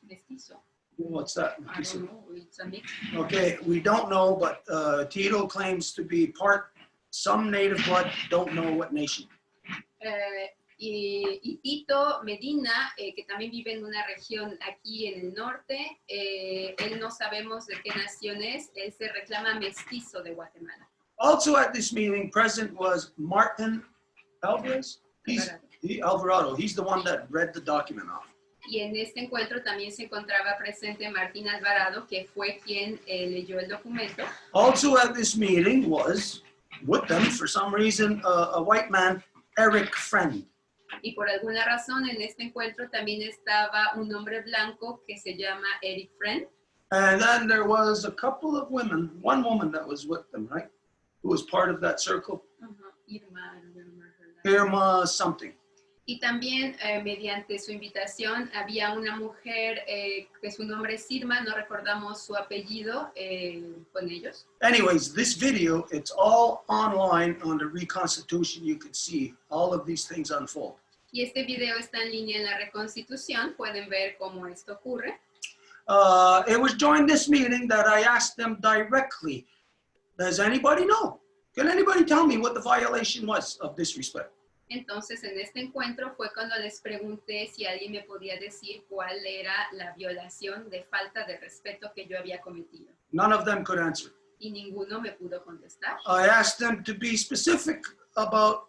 Mestizo. what's that? I don't know, it's a mix. Okay, we don't know, but Tito claims to be part some native blood, don't know what nation. Y Tito Medina, que también vive en una región aquí en el norte, él no sabemos de qué nación es, él se reclama mestizo de Guatemala. Also at this meeting, present was Martin Alvarez. Alvarado. He's the one that read the document off. Y en este encuentro también se encontraba presente Martín Alvarado, que fue quien leyó el documento. Also at this meeting was, with them for some reason, a white man, Eric Friend. Y por alguna razón en este encuentro también estaba un hombre blanco que se llama Eric Friend. And then there was a couple of women, one woman that was with them, right? Who was part of that circle. Irma, I don't remember her name. Irma something. Y también mediante su invitación había una mujer que su nombre es Irma, no recordamos su apellido, con ellos. Anyways, this video, it's all online on the Reconstitution. You can see all of these things unfold. Y este video está en línea en la Reconstitución, pueden ver cómo esto ocurre. It was during this meeting that I asked them directly, does anybody know? Can anybody tell me what the violation was of disrespect? Entonces, en este encuentro fue cuando les pregunté si alguien me podía decir cuál era la violación de falta de respeto que yo había cometido. None of them could answer. Y ninguno me pudo contestar. I asked them to be specific about,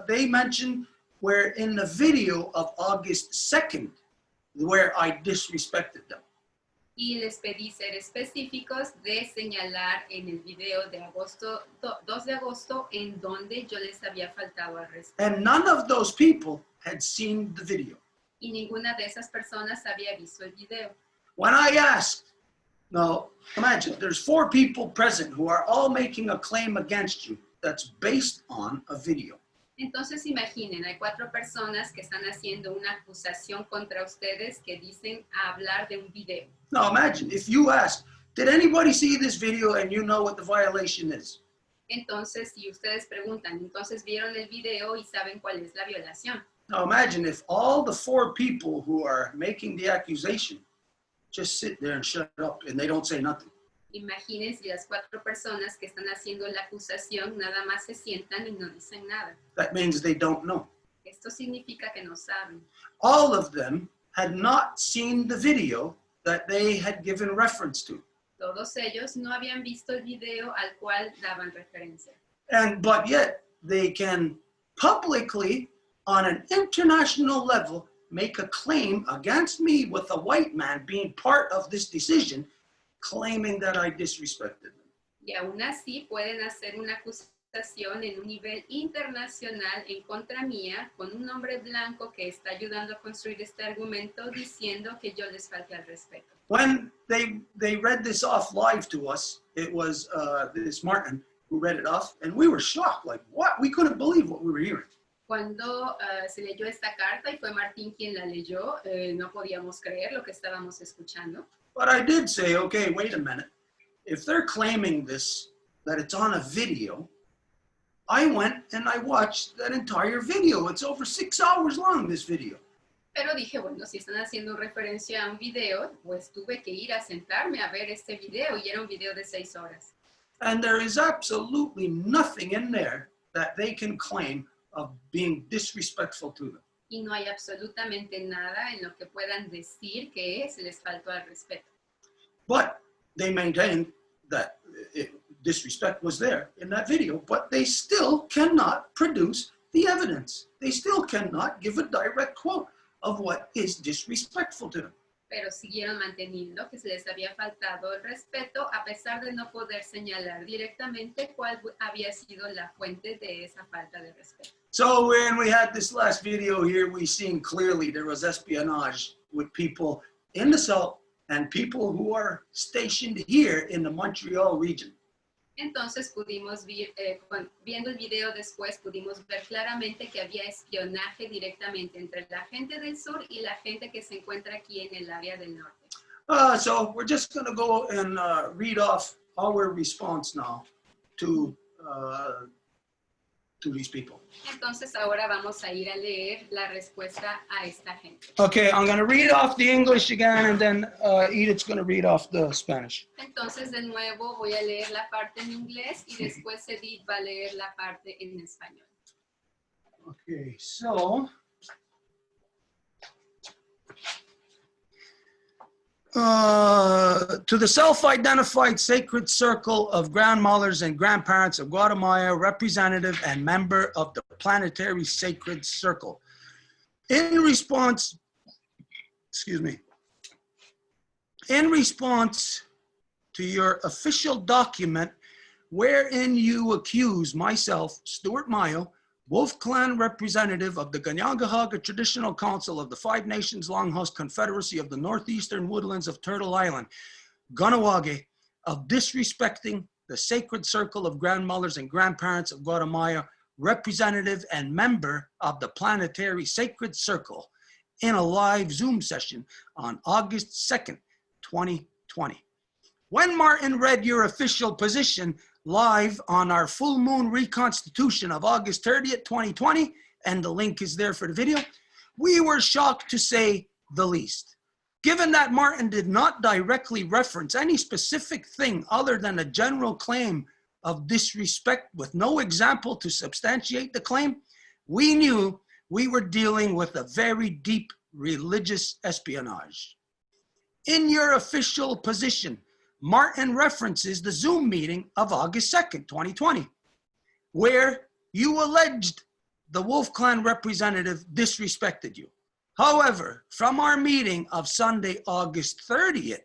they mentioned where in the video of August 2nd, where I disrespected them. Y les pedí ser específicos de señalar en el video de agosto, 2 de agosto, en donde yo les había faltado al respeto. And none of those people had seen the video. Y ninguna de esas personas había visto el video. When I asked, now imagine there's 4 people present who are all making a claim against you that's based on a video. Entonces imaginen, hay 4 personas que están haciendo una acusación contra ustedes que dicen hablar de un video. Now imagine if you ask, did anybody see this video and you know what the violation is? Entonces, si ustedes preguntan, entonces vieron el video y saben cuál es la violación. Now imagine if all the 4 people who are making the accusation just sit there and shut up and they don't say nothing. Imaginen si las 4 personas que están haciendo la acusación nada más se sientan y no dicen nada. That means they don't know. Esto significa que no saben. All of them had not seen the video that they had given reference to. Todos ellos no habían visto el video al cual daban referencia. But yet they can publicly, on an international level, make a claim against me with a white man being part of this decision, claiming that I disrespected them. Y aún así pueden hacer una acusación en un nivel internacional en contra mía con un hombre blanco que está ayudando a construir este argumento diciendo que yo les falté al respeto. When they read this off live to us, it was this Martin who read it off, and we were shocked, like, what? We couldn't believe what we were hearing. Cuando se leyó esta carta y fue Martín quien la leyó, no podíamos creer lo que estábamos escuchando. But I did say, okay, wait a minute. If they're claiming this, that it's on a video, I went and I watched that entire video. It's over 6 hours long, this video. Pero dije, bueno, si están haciendo referencia a un video, pues tuve que ir a sentarme a ver este video y era un video de 6 horas. And there is absolutely nothing in there that they can claim of being disrespectful to them. Y no hay absolutamente nada en lo que puedan decir que se les faltó al respeto. But they maintain that disrespect was there in that video, but they still cannot produce the evidence. They still cannot give a direct quote of what is disrespectful to them. Pero siguieron manteniendo que se les había faltado el respeto a pesar de no poder señalar directamente cuál había sido la fuente de esa falta de respeto. So when we had this last video here, we seen clearly there was espionage with people in the South and people who are stationed here in the Montreal region. Entonces pudimos ver, viendo el video después, pudimos ver claramente que había espionaje directamente entre la gente del sur y la gente que se encuentra aquí en el área del norte. So we're just going to go and read off our response now to these people. Entonces ahora vamos a ir a leer la respuesta a esta gente. Okay, I'm going to read off the English again, and then Edith's going to read off the Spanish. Entonces de nuevo voy a leer la parte en inglés y después Edith va a leer la parte en español. Okay, so To the self-identified sacred circle of grandmothers and grandparents of Guatemala, representative and member of the planetary sacred circle. In response, in response to your official document wherein you accuse myself, Stuart Mayo, Wolf Clan representative of the Ganyangahaga Traditional Council of the Five Nations Longhouse Confederacy of the Northeastern Woodlands of Turtle Island, Ganawage, of disrespecting the sacred circle of grandmothers and grandparents of Guatemala, representative and member of the planetary sacred circle, in a live Zoom session on August 2nd, 2020. When Martin read your official position live on our full moon reconstitution of August 30th, 2020, and the link is there for the video, we were shocked to say the least. Given that Martin did not directly reference any specific thing other than a general claim of disrespect with no example to substantiate the claim, we knew we were dealing with a very deep religious espionage. In your official position, Martin references the Zoom meeting of August 2nd, 2020, where you alleged the Wolf Clan representative disrespected you. However, from our meeting of Sunday, August 30th,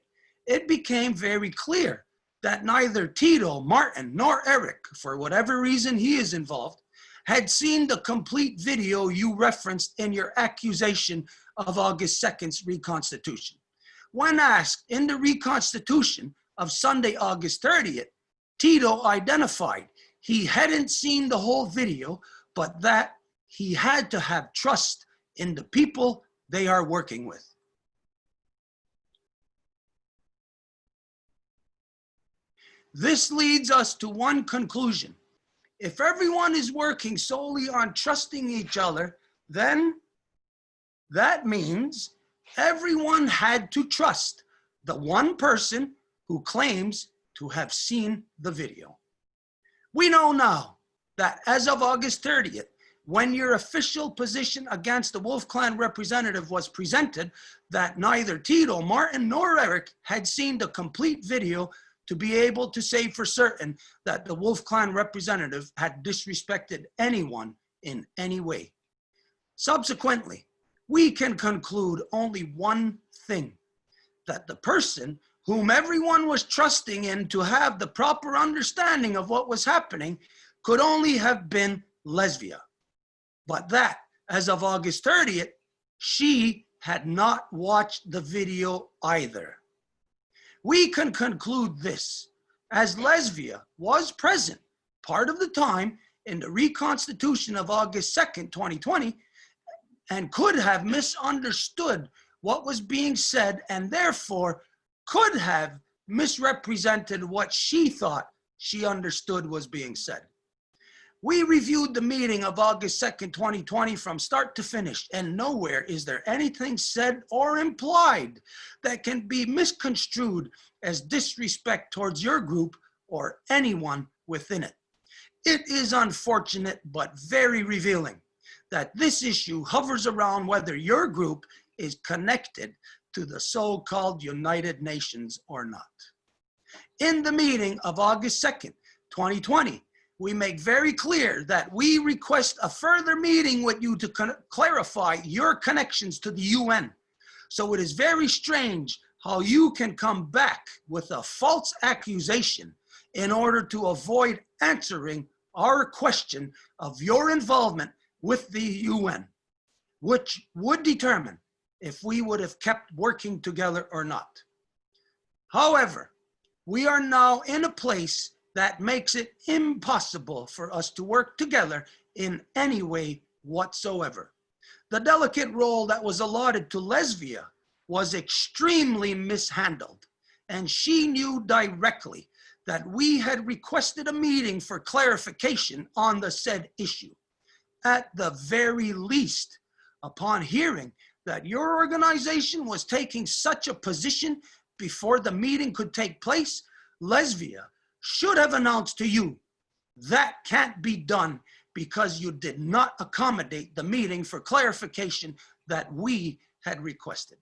it became very clear that neither Tito, Martin, nor Eric, for whatever reason he is involved, had seen the complete video you referenced in your accusation of August 2nd's reconstitution. When asked in the reconstitution of Sunday, August 30th, Tito identified he hadn't seen the whole video, but that he had to have trust in the people they are working with. This leads us to one conclusion. If everyone is working solely on trusting each other, then that means everyone had to trust the one person who claims to have seen the video. We know now that as of August 30th, when your official position against the Wolf Clan representative was presented, that neither Tito, Martin, nor Eric had seen the complete video to be able to say for certain that the Wolf Clan representative had disrespected anyone in any way. Subsequently, we can conclude only one thing, that the person whom everyone was trusting in to have the proper understanding of what was happening could only have been Lesbia. But that, as of August 30th, she had not watched the video either. We can conclude this, as Lesbia was present part of the time in the reconstitution of August 2nd, 2020, and could have misunderstood what was being said and therefore could have misrepresented what she thought she understood was being said. We reviewed the meeting of August 2nd, 2020 from start to finish, and nowhere is there anything said or implied that can be misconstrued as disrespect towards your group or anyone within it. It is unfortunate but very revealing that this issue hovers around whether your group is connected to the so-called United Nations or not. In the meeting of August 2nd, 2020, we make very clear that we request a further meeting with you to clarify your connections to the UN. So it is very strange how you can come back with a false accusation in order to avoid answering our question of your involvement with the UN, which would determine if we would have kept working together or not. However, we are now in a place that makes it impossible for us to work together in any way whatsoever. The delicate role that was allotted to Lesbia was extremely mishandled, and she knew directly that we had requested a meeting for clarification on the said issue. At the very least, upon hearing that your organization was taking such a position before the meeting could take place, Lesbia should have announced to you, that can't be done because you did not accommodate the meeting for clarification that we had requested.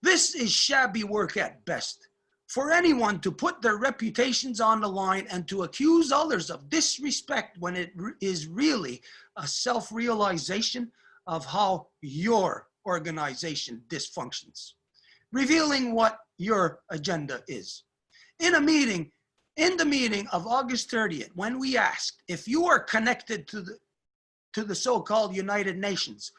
This is shabby work at best. For anyone to put their reputations on the line and to accuse others of disrespect when it is really a self-realization of how your organization dysfunctions, revealing what your agenda is. In the meeting of August 30th, when we asked if you are connected to the so-called United Nations,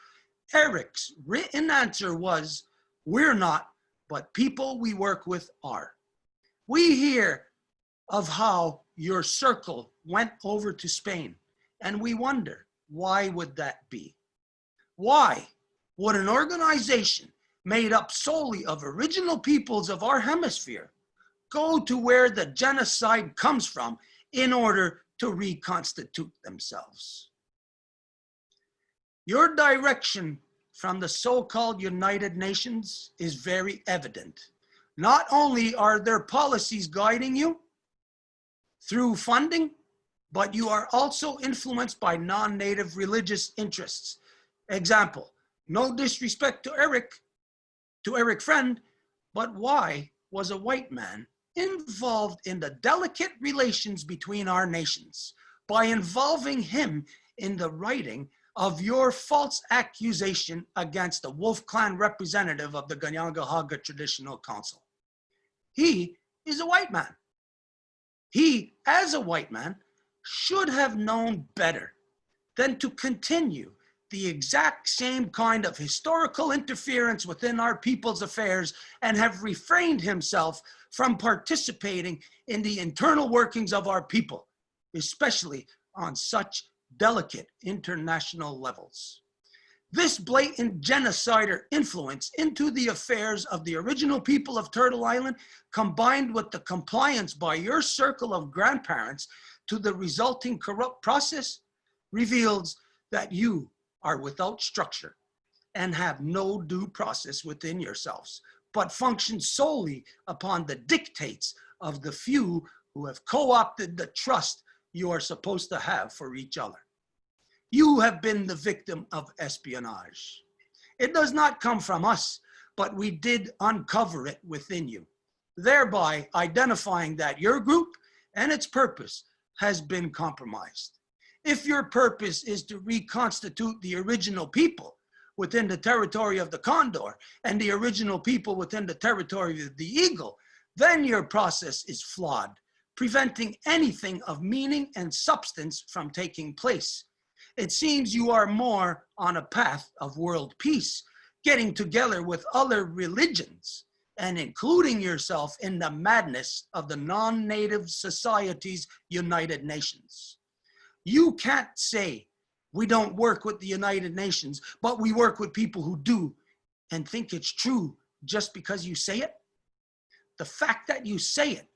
Eric's written answer was, we're not, but people we work with are. We hear of how your circle went over to Spain, and we wonder, why would that be? Why would an organization made up solely of original peoples of our hemisphere go to where the genocide comes from in order to reconstitute themselves? Your direction from the so-called United Nations is very evident. Not only are their policies guiding you through funding, but you are also influenced by non-native religious interests. Example, no disrespect to Eric Friend, but why was a white man involved in the delicate relations between our nations by involving him in the writing of your false accusation against the Wolf Clan representative of the Ganyangahaga Traditional Council? He is a white man. He, as a white man, should have known better than to continue the exact same kind of historical interference within our people's affairs and have refrained himself from participating in the internal workings of our people, especially on such delicate international levels. This blatant genocider influence into the affairs of the original people of Turtle Island, combined with the compliance by your circle of grandparents to the resulting corrupt process, reveals that you are without structure and have no due process within yourselves, but function solely upon the dictates of the few who have co-opted the trust you are supposed to have for each other. You have been the victim of espionage. It does not come from us, but we did uncover it within you, thereby identifying that your group and its purpose has been compromised. If your purpose is to reconstitute the original people within the territory of the Condor and the original people within the territory of the Eagle, then your process is flawed, preventing anything of meaning and substance from taking place. It seems you are more on a path of world peace, getting together with other religions and including yourself in the madness of the non-native societies United Nations. You can't say we don't work with the United Nations, but we work with people who do and think it's true just because you say it. The fact that you say it,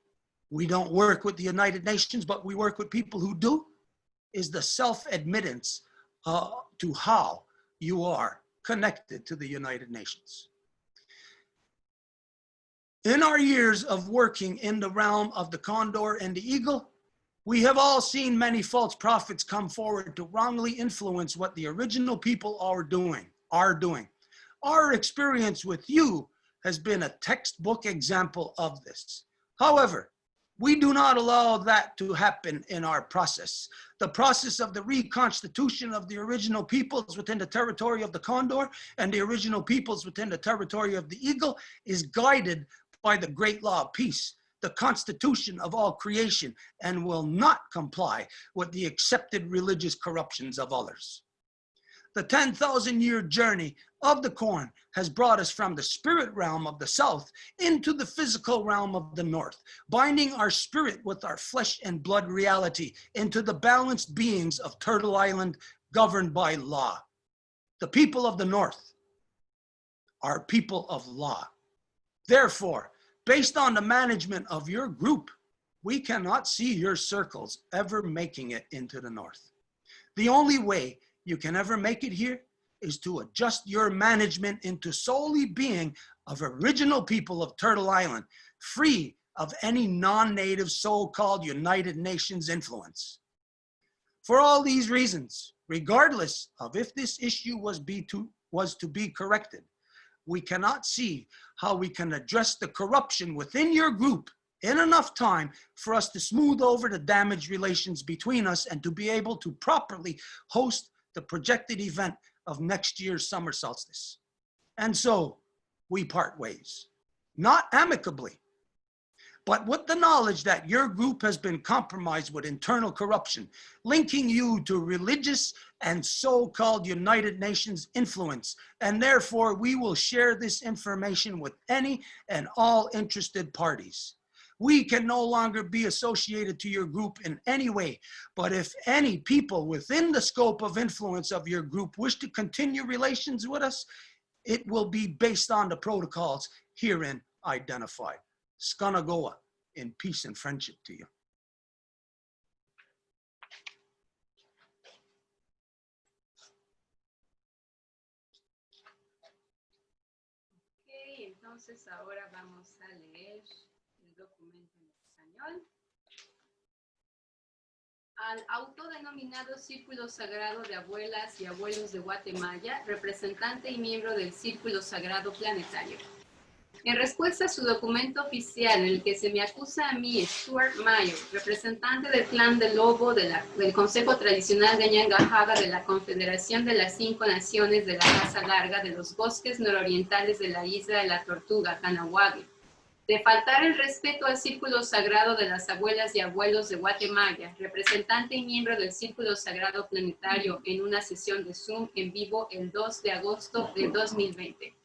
we don't work with the United Nations, but we work with people who do, is the self-admittance to how you are connected to the United Nations. In our years of working in the realm of the Condor and the Eagle, we have all seen many false prophets come forward to wrongly influence what the original people are doing. Our experience with you has been a textbook example of this. However, we do not allow that to happen in our process. The process of the reconstitution of the original peoples within the territory of the Condor and the original peoples within the territory of the Eagle is guided by the great law of peace, the constitution of all creation, and will not comply with the accepted religious corruptions of others. The 10,000-year journey of the corn has brought us from the spirit realm of the south into the physical realm of the north, binding our spirit with our flesh and blood reality into the balanced beings of Turtle Island governed by law. The people of the north are people of law. Therefore, based on the management of your group, we cannot see your circles ever making it into the north. The only way you can ever make it here is to adjust your management into solely being of original people of Turtle Island, free of any non-native so-called United Nations influence. For all these reasons, regardless of if this issue was to be corrected, we cannot see how we can address the corruption within your group in enough time for us to smooth over the damaged relations between us and to be able to properly host the projected event of next year's summer solstice. And so we part ways, not amicably, but with the knowledge that your group has been compromised with internal corruption, linking you to religious and so-called United Nations influence. And therefore, we will share this information with any and all interested parties. We can no longer be associated to your group in any way, but if any people within the scope of influence of your group wish to continue relations with us, it will be based on the protocols herein identified. Skanagoa, in peace and friendship to you. Ok, entonces ahora vamos a leer el documento en español. Al autodenominado Círculo Sagrado de Abuelas y Abuelos de Guatemala, representante y miembro del Círculo Sagrado Planetario. En respuesta a su documento oficial en el que se me acusa a mí, Stuart Mayo, representante del clan del Lobo del Consejo Tradicional de Ñangajaga de la Confederación de las 5 Naciones de la Casa Larga de los Bosques Nororientales de la Isla de la Tortuga, Canahuague, de faltar el respeto al Círculo Sagrado de las Abuelas y Abuelos de Guatemala, representante y miembro del Círculo Sagrado Planetario en una sesión de Zoom en vivo el 2 de agosto de 2020.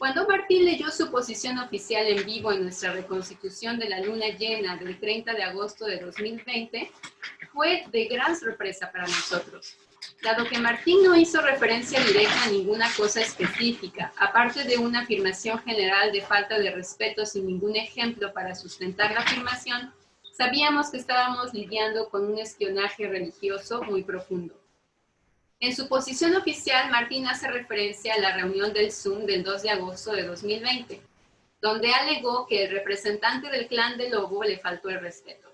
Cuando Martín leyó su posición oficial en vivo en nuestra reconstitución de la luna llena del 30 de agosto de 2020, fue de gran sorpresa para nosotros. Dado que Martín no hizo referencia directa a ninguna cosa específica, aparte de una afirmación general de falta de respeto sin ningún ejemplo para sustentar la afirmación, sabíamos que estábamos lidiando con un espionaje religioso muy profundo. En su posición oficial, Martín hace referencia a la reunión del Zoom del 2 de agosto de 2020, donde alegó que el representante del clan del Lobo le faltó el respeto.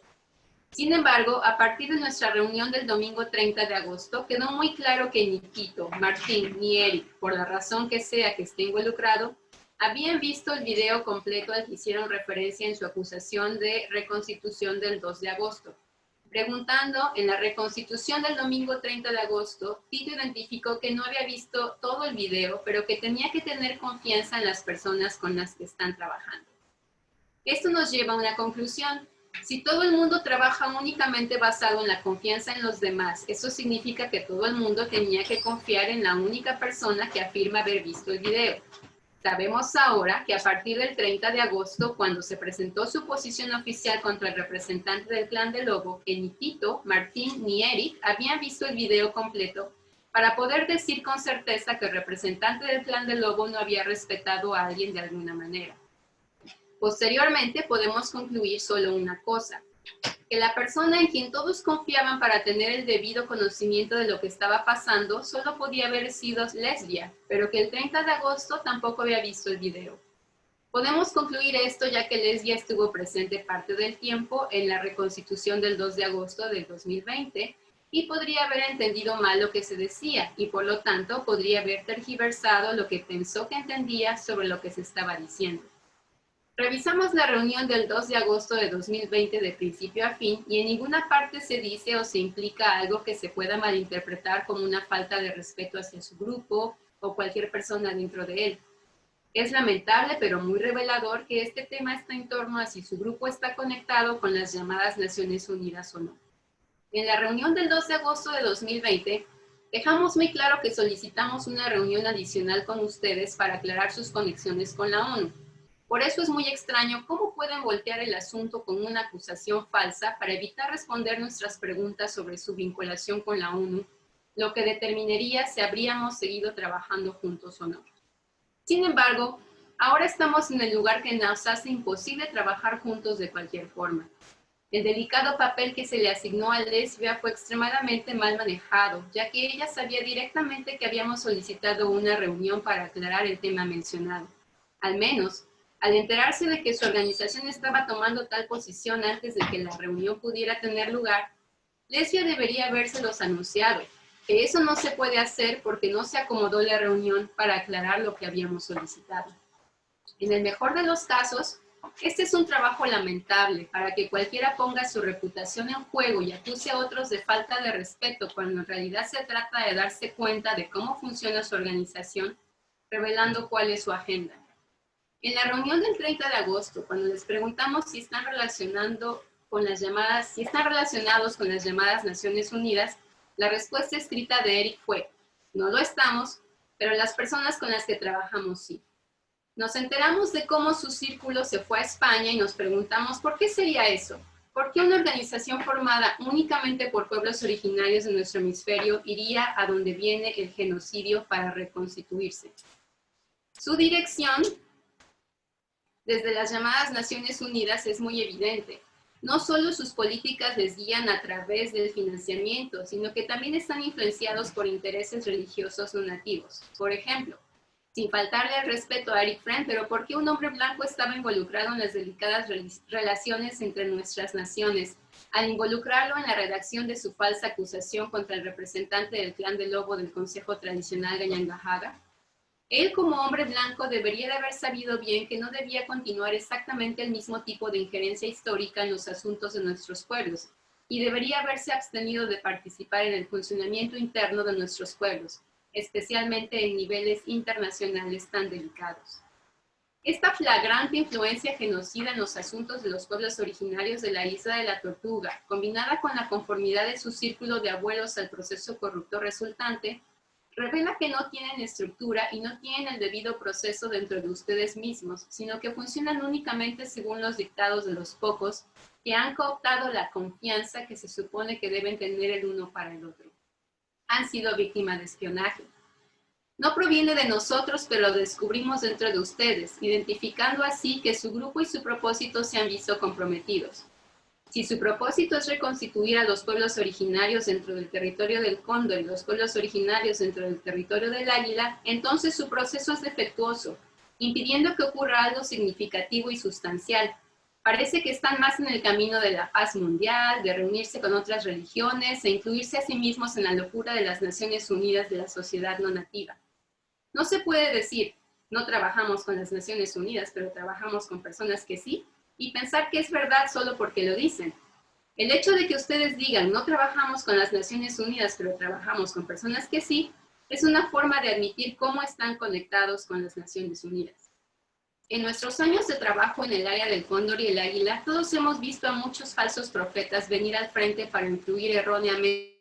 Sin embargo, a partir de nuestra reunión del domingo 30 de agosto, quedó muy claro que ni Tito, Martín ni Eric, por la razón que sea que esté involucrado, habían visto el video completo al que hicieron referencia en su acusación de reconstitución del 2 de agosto. Preguntando en la reconstitución del domingo 30 de agosto, Tito identificó que no había visto todo el video, pero que tenía que tener confianza en las personas con las que están trabajando. Esto nos lleva a una conclusión. Si todo el mundo trabaja únicamente basado en la confianza en los demás, eso significa que todo el mundo tenía que confiar en la única persona que afirma haber visto el video. Sabemos ahora que a partir del 30 de agosto, cuando se presentó su posición oficial contra el representante del clan del Lobo, que ni Tito, Martín ni Eric habían visto el video completo para poder decir con certeza que el representante del clan del Lobo no había respetado a alguien de alguna manera. Posteriormente podemos concluir solo una cosa, que la persona en quien todos confiaban para tener el debido conocimiento de lo que estaba pasando solo podía haber sido Lesbia, pero que el 30 de agosto tampoco había visto el video. Podemos concluir esto ya que Lesbia estuvo presente parte del tiempo en la reconstitución del 2 de agosto del 2020 y podría haber entendido mal lo que se decía y por lo tanto podría haber tergiversado lo que pensó que entendía sobre lo que se estaba diciendo. Revisamos la reunión del 2 de agosto de 2020 de principio a fin y en ninguna parte se dice o se implica algo que se pueda malinterpretar como una falta de respeto hacia su grupo o cualquier persona dentro de él. Es lamentable pero muy revelador que este tema está en torno a si su grupo está conectado con las llamadas Naciones Unidas o no. En la reunión del 2 de agosto de 2020, dejamos muy claro que solicitamos una reunión adicional con ustedes para aclarar sus conexiones con la ONU. Por eso es muy extraño cómo pueden voltear el asunto con una acusación falsa para evitar responder nuestras preguntas sobre su vinculación con la ONU, lo que determinaría si habríamos seguido trabajando juntos o no. Sin embargo, ahora estamos en el lugar que nos hace imposible trabajar juntos de cualquier forma. El delicado papel que se le asignó a Lesbia fue extremadamente mal manejado, ya que ella sabía directamente que habíamos solicitado una reunión para aclarar el tema mencionado. Al menos, al enterarse de que su organización estaba tomando tal posición antes de que la reunión pudiera tener lugar, Lesbia debería habérselos anunciado. que eso no se puede hacer porque no se acomodó la reunión para aclarar lo que habíamos solicitado. En el mejor de los casos, este es un trabajo lamentable para que cualquiera ponga su reputación en juego y acuse a otros de falta de respeto cuando en realidad se trata de darse cuenta de cómo funciona su organización, revelando cuál es su agenda. En la reunión del 30 de agosto, cuando les preguntamos si están relacionados con las llamadas Naciones Unidas, la respuesta escrita de Eric fue: no lo estamos, pero las personas con las que trabajamos sí. Nos enteramos de cómo su círculo se fue a España y nos preguntamos ¿por qué sería eso? ¿Por qué una organización formada únicamente por pueblos originarios de nuestro hemisferio iría a donde viene el genocidio para reconstituirse? Su dirección desde las llamadas Naciones Unidas es muy evidente. No solo sus políticas les guían a través del financiamiento, sino que también están influenciados por intereses religiosos no nativos. Por ejemplo, sin faltarle el respeto a Eric Friend, pero ¿por qué un hombre blanco estaba involucrado en las delicadas relaciones entre nuestras naciones, al involucrarlo en la redacción de su falsa acusación contra el representante del clan del Lobo del Consejo Tradicional de Ñangajaga? Él, como hombre blanco, debería de haber sabido bien que no debía continuar exactamente el mismo tipo de injerencia histórica en los asuntos de nuestros pueblos, y debería haberse abstenido de participar en el funcionamiento interno de nuestros pueblos, especialmente en niveles internacionales tan delicados. Esta flagrante influencia genocida en los asuntos de los pueblos originarios de la Isla de la Tortuga, combinada con la conformidad de su círculo de abuelos al proceso corrupto resultante, revela que no tienen estructura y no tienen el debido proceso dentro de ustedes mismos, sino que funcionan únicamente según los dictados de los pocos que han cooptado la confianza que se supone que deben tener el uno para el otro. Han sido víctimas de espionaje. No proviene de nosotros, pero lo descubrimos dentro de ustedes, identificando así que su grupo y su propósito se han visto comprometidos. Si su propósito es reconstituir a los pueblos originarios dentro del territorio del Cóndor y los pueblos originarios dentro del territorio del Águila, entonces su proceso es defectuoso, impidiendo que ocurra algo significativo y sustancial. Parece que están más en el camino de la paz mundial, de reunirse con otras religiones e incluirse a sí mismos en la locura de las Naciones Unidas de la sociedad no nativa. No se puede decir, no trabajamos con las Naciones Unidas, pero trabajamos con personas que sí, y pensar que es verdad solo porque lo dicen. El hecho de que ustedes digan, no trabajamos con las Naciones Unidas, pero trabajamos con personas que sí, es una forma de admitir cómo están conectados con las Naciones Unidas. En nuestros años de trabajo en el área del Cóndor y el Águila, todos hemos visto a muchos falsos profetas venir al frente para influir erróneamente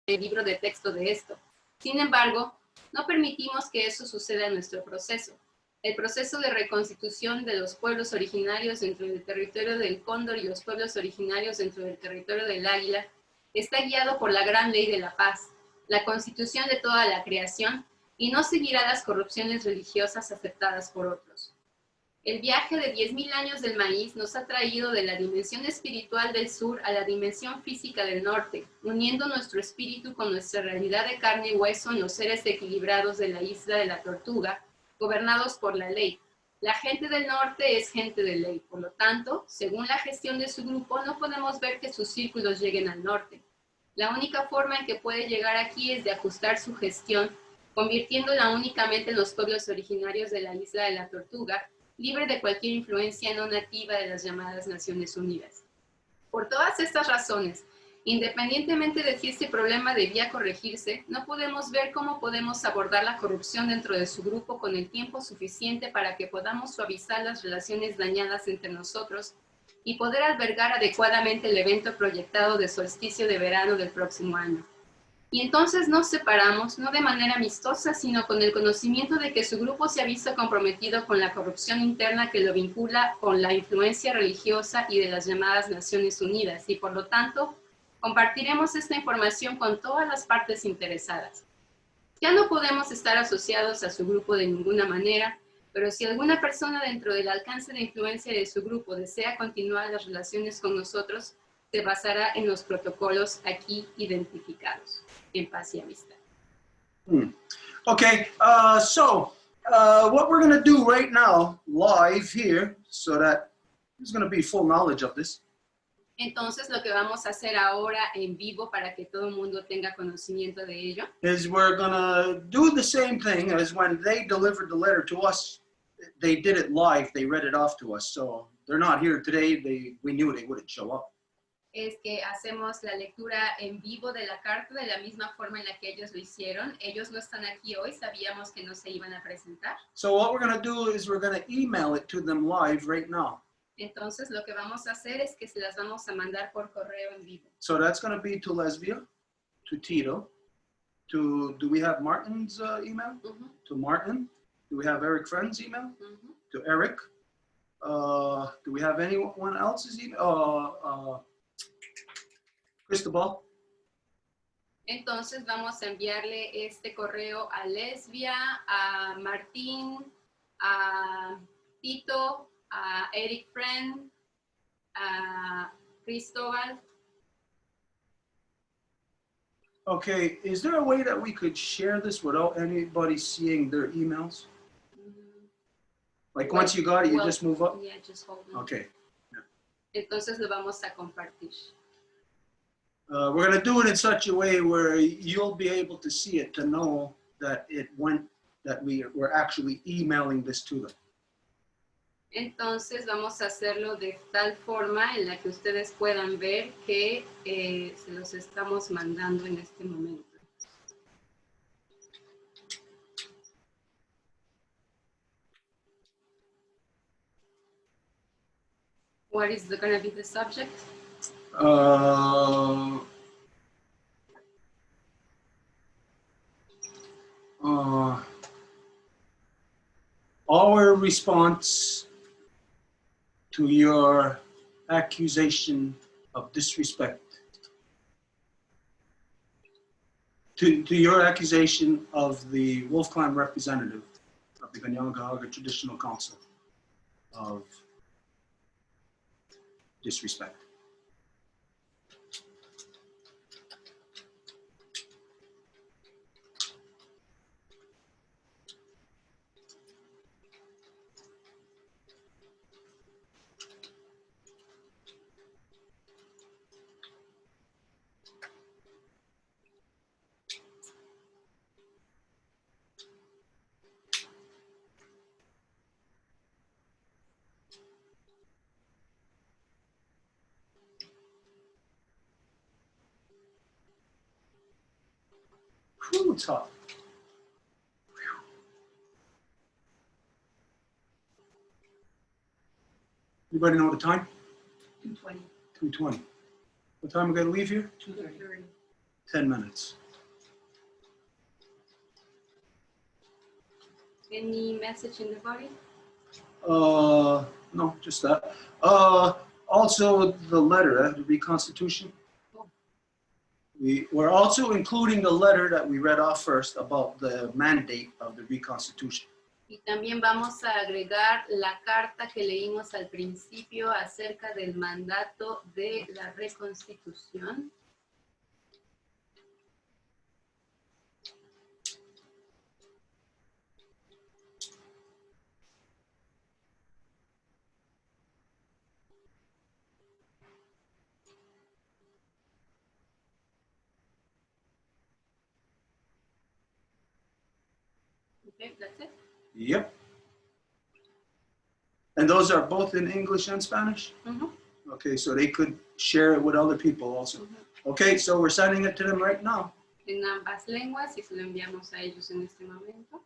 el libro de texto de esto. Sin embargo, no permitimos que eso suceda en nuestro proceso. El proceso de reconstitución de los pueblos originarios dentro del territorio del Cóndor y los pueblos originarios dentro del territorio del Águila está guiado por la gran ley de la paz, la constitución de toda la creación, y no seguirá las corrupciones religiosas aceptadas por otros. El viaje de 10.000 años del maíz nos ha traído de la dimensión espiritual del sur a la dimensión física del norte, uniendo nuestro espíritu con nuestra realidad de carne y hueso en los seres equilibrados de la Isla de la Tortuga, gobernados por la ley. La gente del norte es gente de ley, por lo tanto, según la gestión de su grupo, no podemos ver que sus círculos lleguen al norte. La única forma en que puede llegar aquí es de ajustar su gestión, convirtiéndola únicamente en los pueblos originarios de la Isla de la Tortuga, libre de cualquier influencia no nativa de las llamadas Naciones Unidas. Por todas estas razones, independientemente de si este problema debía corregirse, no podemos ver cómo podemos abordar la corrupción dentro de su grupo con el tiempo suficiente para que podamos suavizar las relaciones dañadas entre nosotros y poder albergar adecuadamente el evento proyectado de solsticio de verano del próximo año. Y entonces nos separamos, no de manera amistosa, sino con el conocimiento de que su grupo se ha visto comprometido con la corrupción interna que lo vincula con la influencia religiosa y de las llamadas Naciones Unidas, y por lo tanto, compartiremos esta información con todas las partes interesadas. Ya no podemos estar asociados a su grupo de ninguna manera, pero si alguna persona dentro del alcance de influencia de su grupo desea continuar las relaciones con nosotros, se basará en los protocolos aquí identificados. En paz y amistad. Okay, what we're going to do right now, live here, so that there's going to be full knowledge of this. Entonces lo que vamos a hacer ahora en vivo para que todo el mundo tenga conocimiento de ello is we're gonna do the same thing as when they delivered the letter to us. They did it live. They read it off to us. So they're not here today. We knew they wouldn't show up. es que hacemos la lectura en vivo de la carta de la misma forma en la que ellos lo hicieron. Ellos no están aquí hoy, sabíamos que no se iban a presentar. So what we're gonna do is we're gonna email it to them live right now. Entonces lo que vamos a hacer es que se las vamos a mandar por correo en vivo. So that's gonna be to Lesbia, to Tito, to, do we have Martin's email? Ujú, To Martin. Do we have Eric Friend's email? ujú. To Eric. Do we have anyone else's email? Cristobal. Entonces vamos a enviarle este correo a Lesbia, a Martín, a Tito, a Eric Friend, a Cristóbal. Okay, is there a way that we could share this without anybody seeing their emails? Like once you got it, you Well, just move up? Yeah, just hold on. Okay. Entonces lo vamos a compartir. We're gonna do it in such a way where you'll be able to see it to know that it went, that we're actually emailing this to them. Entonces vamos a hacerlo de tal forma en la que ustedes puedan ver que se los estamos mandando en este momento. What is going to be the subject? Our response to your accusation of disrespect, to your accusation of the Wolf Clan representative of the Kanyagahaga Traditional Council of disrespect. Whew, it's hot. Anybody know the time? 2:20. 2:20. What time we gotta leave here? 2:30. 10 minutes. Any message in the body? No, just that. Also the letter, the Reconstitution. We're also including the letter that we read off first about the mandate of the Reconstitution. Y también vamos a agregar la carta que leímos al principio acerca del mandato de la Reconstitución. Okay, that's it. Yep. And those are both in English and Spanish? Ujú, Okay, so they could share it with other people also. ujú. Okay, so we're sending it to them right now. En ambas lenguas y se lo enviamos a ellos en este momento.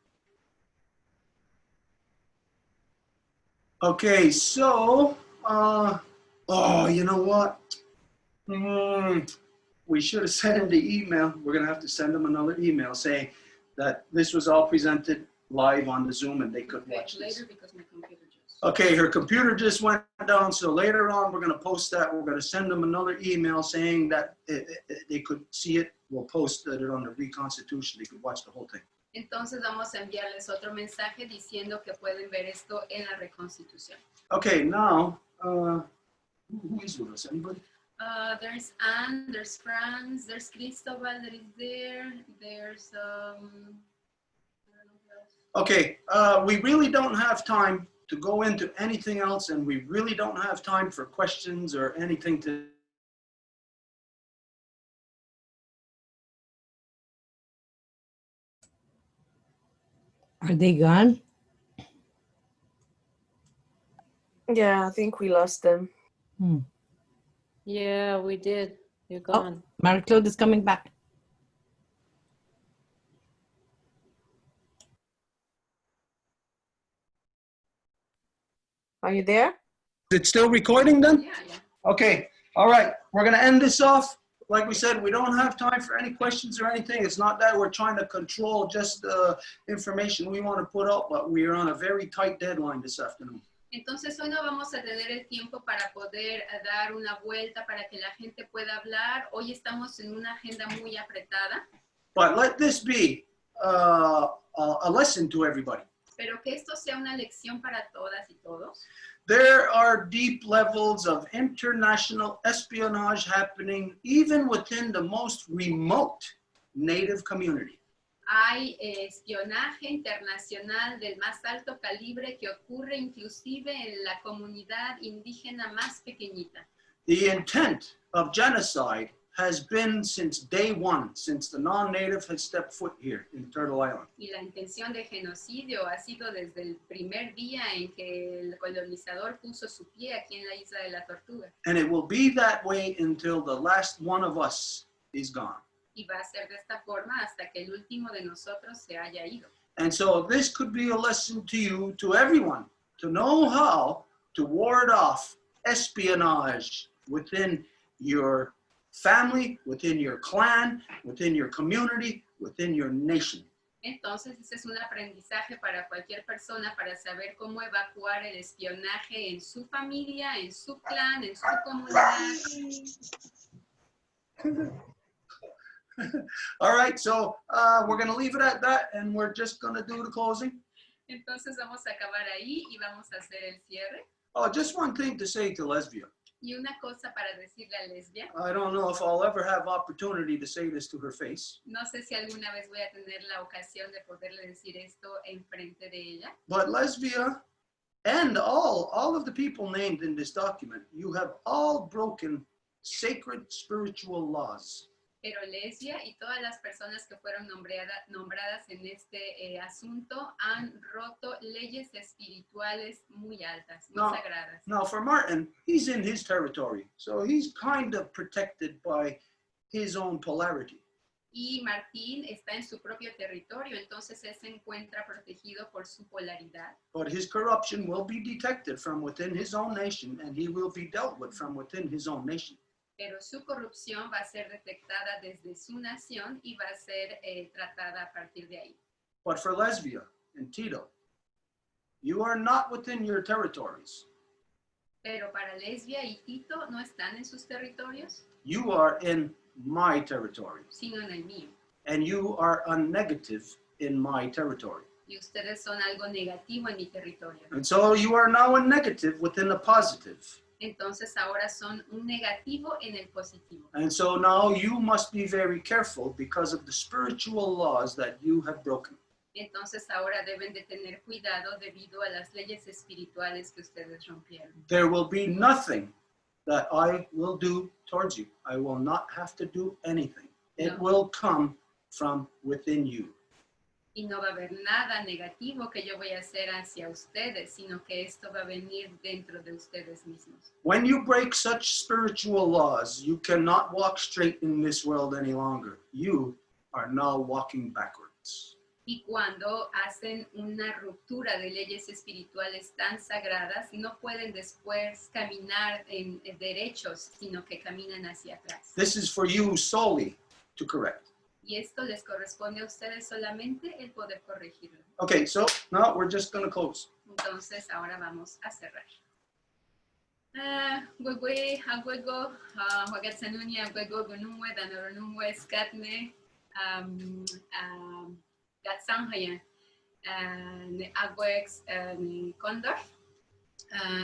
Okay, so, oh, you know what? We should have sent him the email. We're gonna have to send them another email saying that this was all presented live on the Zoom and they could Okay, watch this. later because my computer just... Okay, her computer just went down, so later on we're gonna post that. We're gonna send them another email saying that they could see it. We'll post it on the Reconstitution. They could watch the whole thing. Entonces vamos a enviarles otro mensaje diciendo que pueden ver esto en la Reconstitución. Okay, now, who is with us? Anybody? There's Anne, there's Franz, there's Cristobal that is there, there's, I don't know who else. Okay, we really don't have time to go into anything else, and we really don't have time for questions or anything Are they gone? Yeah, I think we lost them. Hmm. Yeah, we did. You're Oh, gone. Marie-Claude is coming back. Are you there? Is it still recording then? Yeah. Okay, all right, we're gonna end this off. Like we said, we don't have time for any questions or anything. It's not that we're trying to control just the information we want to put up, but we are on a very tight deadline this afternoon. Entonces hoy no vamos a tener el tiempo para poder dar una vuelta para que la gente pueda hablar. Hoy estamos en una agenda muy apretada, But let this be a lesson to everybody. pero que esto sea una lección para todas y todos. There are deep levels of international espionage happening even within the most remote Native community. Hay espionaje internacional del más alto calibre que ocurre inclusive en la comunidad indígena más pequeñita. The intent of genocide has been since day one, since the non-native had stepped foot here in Turtle Island. Y la intención de genocidio ha sido desde el primer día en que el colonizador puso su pie aquí en la isla de la Tortuga. And it will be that way until the last one of us is gone. Y va a ser de esta forma hasta que el último de nosotros se haya ido. And so this could be a lesson to you, to everyone, to know how to ward off espionage within your family, within your clan, within your community, within your nation. Entonces, ese es un aprendizaje para cualquier persona para saber cómo evacuar el espionaje en su familia, en su clan, en su comunidad. All right, so we're going to leave it at that, and we're just going to do the closing. Entonces, vamos a acabar ahí y vamos a hacer el cierre. Oh, just one thing to say to Lesbia. Y una cosa para decirle a Lesbia. I don't know if I'll ever have opportunity to say this to her face. No sé si alguna vez voy a tener la ocasión de poderle decir esto enfrente de ella. But Lesbia and all of the people named in this document, you have all broken sacred spiritual laws. Pero Lesbia y todas las personas que fueron nombradas en este asunto han roto leyes espirituales muy altas, muy sagradas. Now for Martin, he's in his territory, so he's kind of protected by his own polarity. Y Martín está en su propio territorio, entonces él se encuentra protegido por su polaridad. But his corruption will be detected from within his own nation, and he will be dealt with from within his own nation. Pero su corrupción va a ser detectada desde su nación y va a ser tratada a partir de ahí. But for Lesbia and Tito, you are not within your territories. Pero para Lesbia y Tito no están en sus territorios, You are in my territory, sino en el mío. and you are a negative in my territory. Y ustedes son algo negativo en mi territorio. And so you are now a negative within a positive. Entonces ahora son un negativo en el positivo. And so now you must be very careful because of the spiritual laws that you have broken. Entonces ahora deben de tener cuidado debido a las leyes espirituales que ustedes rompieron. There will be nothing that I will do towards you. I will not have to do anything. It No. will come from within you. Y no va a haber nada negativo que yo voy a hacer hacia ustedes, sino que esto va a venir dentro de ustedes mismos. When you break such spiritual laws, you cannot walk straight in this world any longer. You are now walking backwards. Y cuando hacen una ruptura de leyes espirituales tan sagradas, no pueden después caminar en derechos, sino que caminan hacia atrás. This is for you solely to correct. Y esto les corresponde a ustedes solamente el poder corregirlo. Okay, so now we're just going to close. Entonces, ahora vamos a cerrar. Gwegwe, agwego, wagatsanunia, agwego, gonumwe, danoronumwe, skatne, gatsanhayan, agwex, Condor.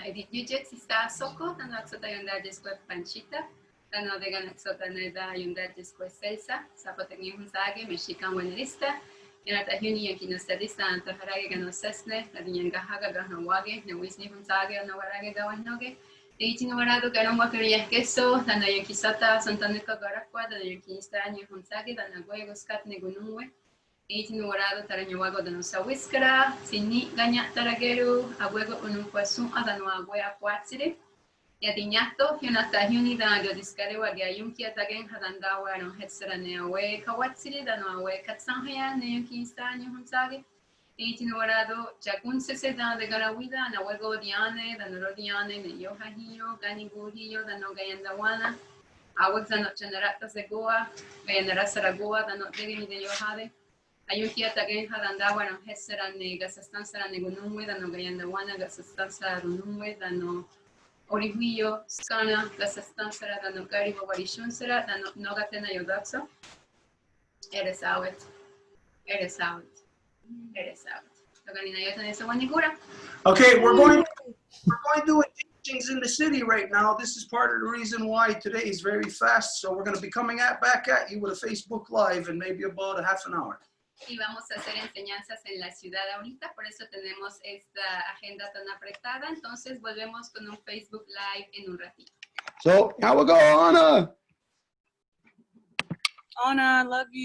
Edith Yujet, sista soko, tanaxota yonda jesque panchita, tano de ganaxota neda yonda jesque celsa, zapotecnia hunzage, mexican buenarista, Yanatahuni yankinostadista, antaharage ganosesne, la diñangahaga gahnawage, newisni hunzage, nawarage gawannoge, Eitinwarado Garomwa Korea Queso, Dana Yankisata, Santanica Garaqua, Dana Yankinista, Hunzage, Dana Guegos Cat Negunue, Itinurado taranyawago dano sa wiskara, sini ganya tarageru, abuego unukwasun adano aguea puatsire. Yatinyato, Yunata Huni dano discare wagia yunki atagen hadandawa no hetsara neawe kawatsire dano awe katsanhaya neunki stanyo hunsage. Itinurado, Jakun sese dano de garawida, nahuego diane, dano rodiane, ne yohahiyo, ganiguhiyo, dano gayandawana. Awag dano chanarata segoa, gayanara saragoa, dano degeni de yohade. Ayuki atagen hadandawa no hetsara ne gasastansara ne gunumwe, dano gayandawana, gasastansara runumwe, dano Orihuyo, Skana, Gasastansara, dano Garibo Varishunsara, dano Nogatena Yodaxa. Eres out. Eres out. Eres out. Loganina Yotan is a Wanigura. Okay, we're going doing teachings in the city right now. This is part of the reason why today is very fast. So we're going to be coming back at you with a Facebook Live in maybe about a half an hour. Y vamos a hacer enseñanzas en la ciudad ahorita, por eso tenemos esta agenda tan apretada. Entonces volvemos con un Facebook Live en un ratito. So, now we go, Anna. Anna, love you.